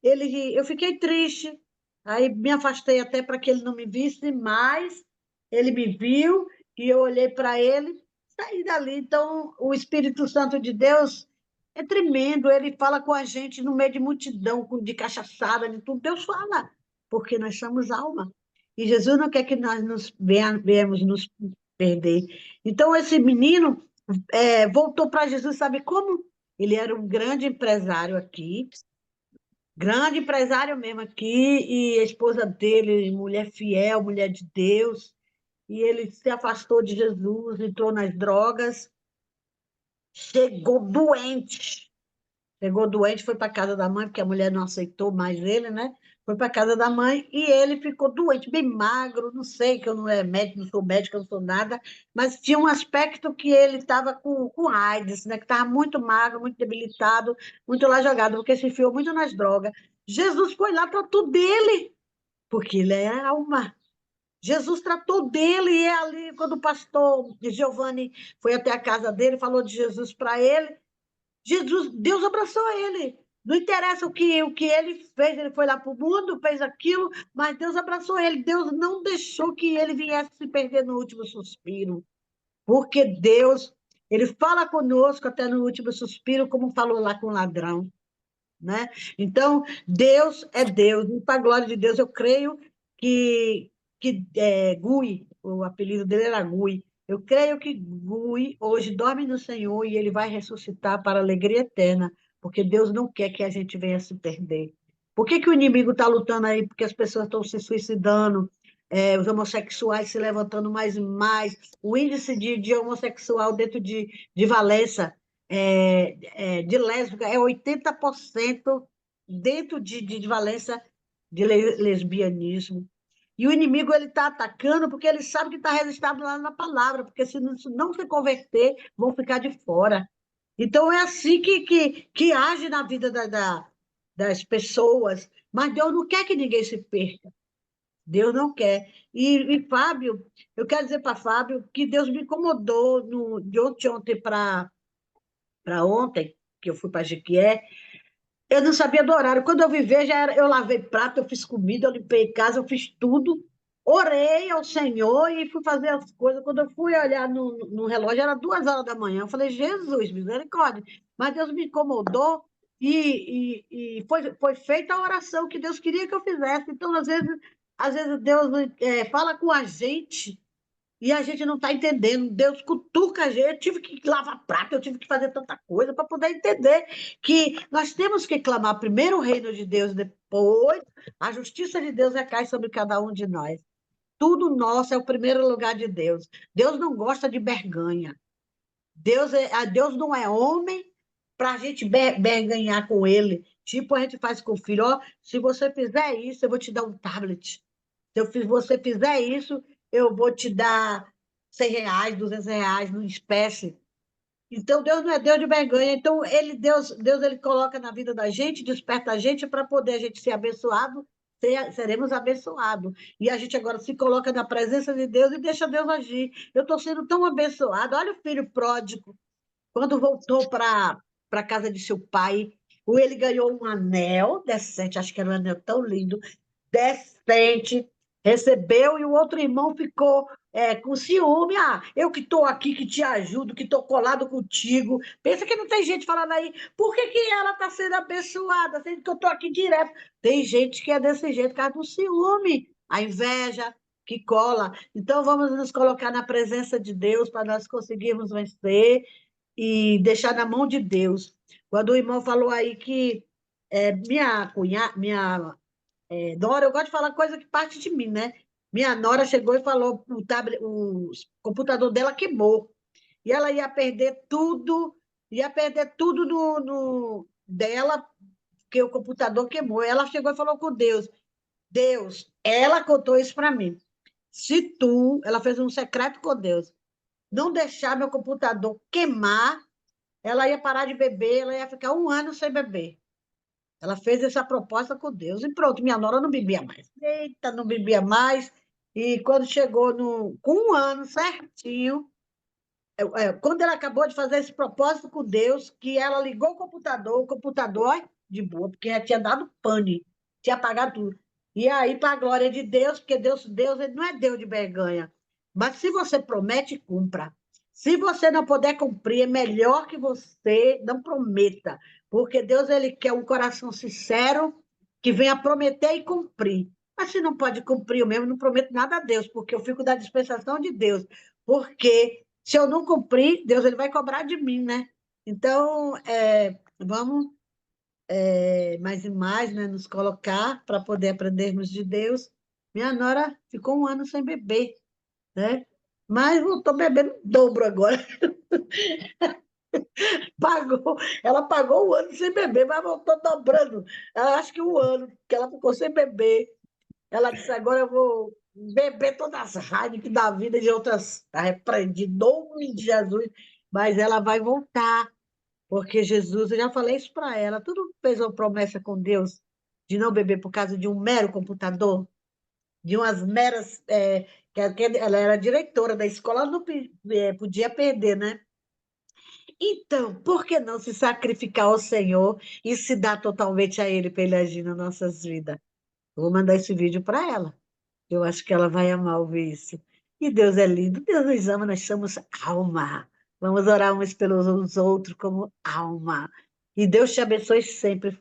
eu fiquei triste, aí me afastei até para que ele não me visse mais, ele me viu e eu olhei para ele, saí dali. Então, o Espírito Santo de Deus é tremendo, ele fala com a gente no meio de multidão, de cachaçada, de tudo, Deus fala, porque nós somos alma. E Jesus não quer que nós venhamos nos perder. Então, esse menino voltou para Jesus, sabe como? Ele era um grande empresário aqui, grande empresário mesmo aqui, e a esposa dele, mulher fiel, mulher de Deus, e ele se afastou de Jesus, entrou nas drogas, chegou doente. Chegou doente, foi para a casa da mãe, porque a mulher não aceitou mais ele, né? Foi para a casa da mãe e ele ficou doente, bem magro, não sei, que eu não é médico, não sou médica, não sou nada, mas tinha um aspecto que ele estava com AIDS, né? Que estava muito magro, muito debilitado, muito lá jogado, porque se enfiou muito nas drogas. Jesus foi lá, tratou dele, porque ele é alma. Jesus tratou dele, e é ali, quando o pastor Giovanni foi até a casa dele, falou de Jesus para ele, Jesus, Deus abraçou ele. Não interessa o que ele fez, ele foi lá para o mundo, fez aquilo, mas Deus abraçou ele. Deus não deixou que ele viesse se perder no último suspiro, porque Deus, ele fala conosco até no último suspiro, como falou lá com o ladrão, né? Então, Deus é Deus, e para a glória de Deus, eu creio que Gui, o apelido dele era Gui, eu creio que Gui hoje dorme no Senhor e ele vai ressuscitar para a alegria eterna, porque Deus não quer que a gente venha se perder. Por que o inimigo está lutando aí? Porque as pessoas estão se suicidando, os homossexuais se levantando mais e mais, o índice de homossexual dentro de Valença, de lésbica, é 80% dentro de Valença de lesbianismo. E o inimigo ele está atacando porque ele sabe que está registrado lá na palavra, porque se não se converter, vão ficar de fora. Então é assim que age na vida das pessoas. Mas Deus não quer que ninguém se perca. Deus não quer. E Fábio, eu quero dizer para Fábio que Deus me incomodou de ontem para ontem, que eu fui para Jequié, eu não sabia do horário. Quando eu viver, eu lavei prato, eu fiz comida, eu limpei casa, eu fiz tudo. Orei ao Senhor e fui fazer as coisas. Quando eu fui olhar no relógio, era 2 horas da manhã. Eu falei, Jesus, misericórdia. Mas Deus me incomodou e foi feita a oração que Deus queria que eu fizesse. Então, às vezes Deus fala com a gente e a gente não está entendendo. Deus cutuca a gente. Eu tive que lavar prato, eu tive que fazer tanta coisa para poder entender que nós temos que clamar primeiro o reino de Deus, depois a justiça de Deus recai sobre cada um de nós. Tudo nosso é o primeiro lugar de Deus. Deus não gosta de berganha. Deus não é homem para a gente berganhar com ele. Tipo, a gente faz com o filho, ó, se você fizer isso, eu vou te dar um tablet. Se você fizer isso, eu vou te dar R$ 100, R$ 200 no espécie. Então, Deus não é Deus de barganha. Então, Deus ele coloca na vida da gente, desperta a gente para poder a gente ser abençoado, seremos abençoados. E a gente agora se coloca na presença de Deus e deixa Deus agir. Eu estou sendo tão abençoado. Olha o filho pródigo, quando voltou para a casa de seu pai, ele ganhou um anel decente, acho que era um anel tão lindo, decente, recebeu, e o outro irmão ficou com ciúme. Ah, eu que estou aqui, que te ajudo, que estou colado contigo. Pensa que não tem gente falando aí, por que ela está sendo abençoada, sendo que eu estou aqui direto? Tem gente que é desse jeito, por causa do ciúme, a inveja que cola. Então, vamos nos colocar na presença de Deus para nós conseguirmos vencer e deixar na mão de Deus. Quando o irmão falou aí que minha cunhada, Nora, eu gosto de falar coisa que parte de mim, né? Minha nora chegou e falou que o computador dela queimou. E ela ia perder tudo dela, porque o computador queimou. Ela chegou e falou com Deus. Deus, ela contou isso para mim. Se tu, ela fez um secreto com Deus, não deixar meu computador queimar, ela ia parar de beber, ela ia ficar 1 ano sem beber. Ela fez essa proposta com Deus e pronto, minha nora não bebia mais. Eita, não bebia mais. E quando chegou com 1 ano certinho, quando ela acabou de fazer esse propósito com Deus, que ela ligou o computador, de boa, porque já tinha dado pane, tinha apagado tudo. E aí, para a glória de Deus, porque Deus ele não é Deus de vergonha. Mas se você promete, cumpra. Se você não puder cumprir, é melhor que você não prometa, porque Deus ele quer um coração sincero que venha prometer e cumprir. Mas se não pode cumprir, eu mesmo não prometo nada a Deus, porque eu fico da dispensação de Deus. Porque se eu não cumprir, Deus ele vai cobrar de mim, né? Então, vamos mais e mais, né, nos colocar para poder aprendermos de Deus. Minha nora ficou um ano sem beber, né? Mas voltou bebendo o dobro agora. Ela pagou um ano sem beber, mas voltou dobrando. Ela acho que um ano que ela ficou sem beber. Ela disse: agora eu vou beber todas as Heineken da vida de outras. Está repreendido, em nome de Jesus. Mas ela vai voltar, porque Jesus, eu já falei isso para ela, tudo fez uma promessa com Deus de não beber por causa de um mero computador, de umas meras. Ela era diretora da escola, ela não podia perder, né? Então, por que não se sacrificar ao Senhor e se dar totalmente a Ele para Ele agir nas nossas vidas? Eu vou mandar esse vídeo para ela. Eu acho que ela vai amar ouvir isso. E Deus é lindo, Deus nos ama, nós somos alma. Vamos orar uns pelos outros como alma. E Deus te abençoe sempre,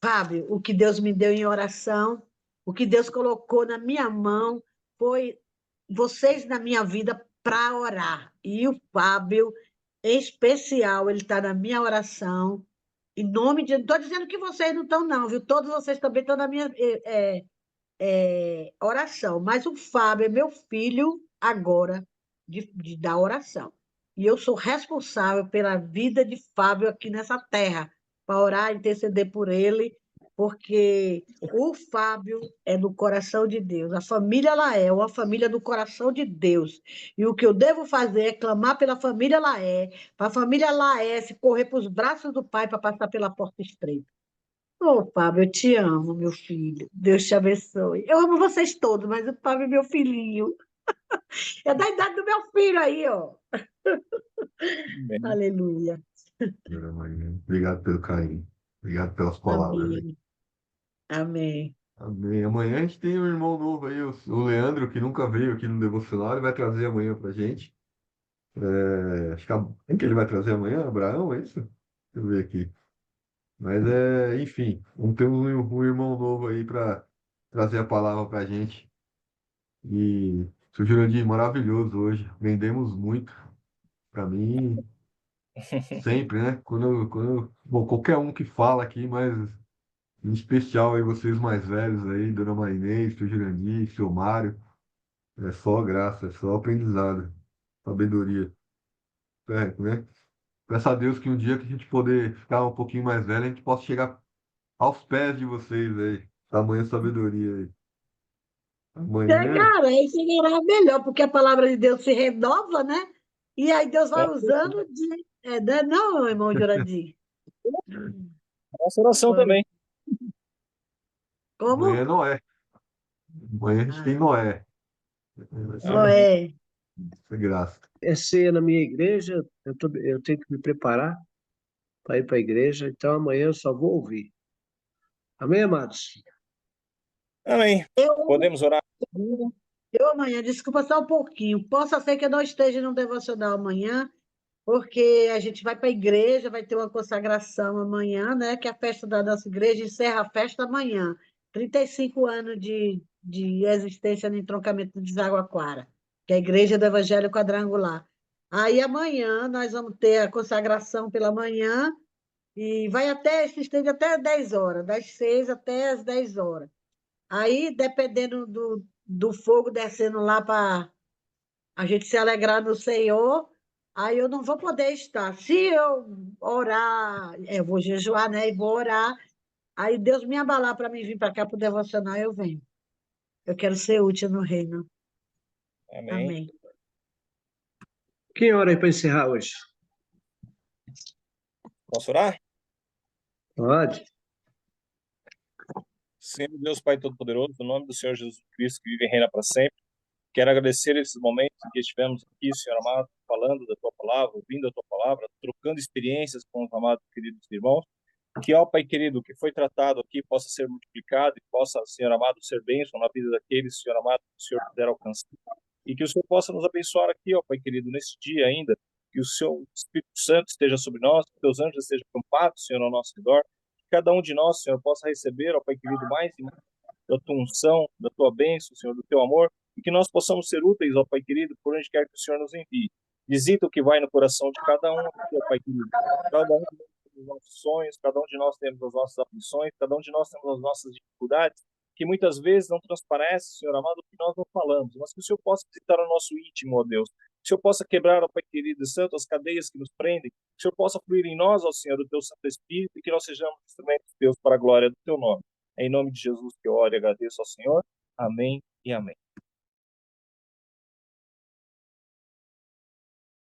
Fábio. O que Deus me deu em oração, o que Deus colocou na minha mão, foi vocês na minha vida para orar. E o Fábio, em especial, ele está na minha oração. Em nome de. Não estou dizendo que vocês não estão, não, viu? Todos vocês também estão na minha oração. Mas o Fábio é meu filho agora da oração. E eu sou responsável pela vida de Fábio aqui nessa terra, para orar, interceder por ele, porque o Fábio é do coração de Deus. A família Laé é uma família do coração de Deus. E o que eu devo fazer é clamar pela família Laé, para a família Laé se correr para os braços do Pai para passar pela porta estreita. Ô, Fábio, eu te amo, meu filho. Deus te abençoe. Eu amo vocês todos, mas o Fábio é meu filhinho. É da idade do meu filho aí, ó. Amém. Aleluia. Obrigado pelo carinho. Obrigado pelas palavras aí. Amém. Amém. Amém. Amanhã a gente tem um irmão novo aí, o Leandro, que nunca veio aqui no Devocional, ele vai trazer amanhã pra gente. Acho que quem que ele vai trazer amanhã? Abraão, é isso? Deixa eu ver aqui. Mas enfim, vamos ter um irmão novo aí para trazer a palavra pra gente. E seu Jurandir, maravilhoso hoje. Vendemos muito. Para mim, sempre, né? Bom, qualquer um que fala aqui, mas em especial aí vocês mais velhos aí, Dona Marinês, seu Jurandir, seu Mário. É só graça, é só aprendizado, sabedoria. Né? Peço a Deus que um dia que a gente poder ficar um pouquinho mais velho, a gente possa chegar aos pés de vocês aí. Tamanha sabedoria aí. Amanhã, Chegará melhor, porque a palavra de Deus se renova, né? E aí Deus vai Com usando né? Não, irmão Jurandir? nossa oração Foi. também. amanhã Como? é Noé. Amanhã a gente tem Ah, Noé. Vai ser Amém. Noé. graça. É ceia na minha igreja, eu tenho que me preparar para ir para a igreja, então amanhã eu só vou ouvir. Amém, amados? Amém. Eu, Podemos orar? eu amanhã, desculpa só um pouquinho. Possa ser que eu não esteja no devocional amanhã, porque a gente vai para a igreja, vai ter uma consagração amanhã, né? Que é a festa da nossa igreja encerra a festa amanhã. 35 anos de existência no entroncamento de Jaguaquara, que é a Igreja do Evangelho Quadrangular. Aí amanhã nós vamos ter a consagração pela manhã e se estende até 10 horas, das 6 até as 10 horas. Aí, dependendo do fogo descendo lá para a gente se alegrar no Senhor, aí eu não vou poder estar. Se eu orar, eu vou jejuar, né? E vou orar, aí Deus me abalar para mim vir para cá para o devocional, eu venho. Eu quero ser útil no reino. Amém. Amém. Quem ora aí para encerrar hoje? Posso orar? Pode? Senhor Deus Pai Todo-Poderoso, no nome do Senhor Jesus Cristo, que vive e reina para sempre, quero agradecer esses momentos em que estivemos aqui, Senhor amado, falando da Tua palavra, ouvindo a Tua palavra, trocando experiências com os amados queridos irmãos. Que, ó Pai querido, o que foi tratado aqui possa ser multiplicado e possa, Senhor amado, ser bênção na vida daqueles, Senhor amado, que o Senhor puder alcançar. E que o Senhor possa nos abençoar aqui, ó Pai querido, nesse dia ainda, que o seu Espírito Santo esteja sobre nós, que teus anjos estejam acampados, Senhor, ao nosso redor, que cada um de nós, Senhor, possa receber, ó Pai querido, mais e mais da tua unção, da tua bênção, Senhor, do teu amor, e que nós possamos ser úteis, ó Pai querido, por onde quer que o Senhor nos envie. Visita o que vai no coração de cada um, ó Pai querido. Cada um tem os nossos sonhos, cada um de nós temos as nossas aflições, cada um de nós temos as nossas dificuldades, que muitas vezes não transparece, Senhor amado, o que nós não falamos, mas que o Senhor possa visitar o nosso íntimo, ó Deus. Que o Senhor possa quebrar, ó Pai querido e santo, as cadeias que nos prendem. Que o Senhor possa fluir em nós, ó Senhor, o teu Santo Espírito, e que nós sejamos instrumentos de Deus para a glória do teu nome. É em nome de Jesus que eu oro e agradeço ao Senhor. Amém e amém.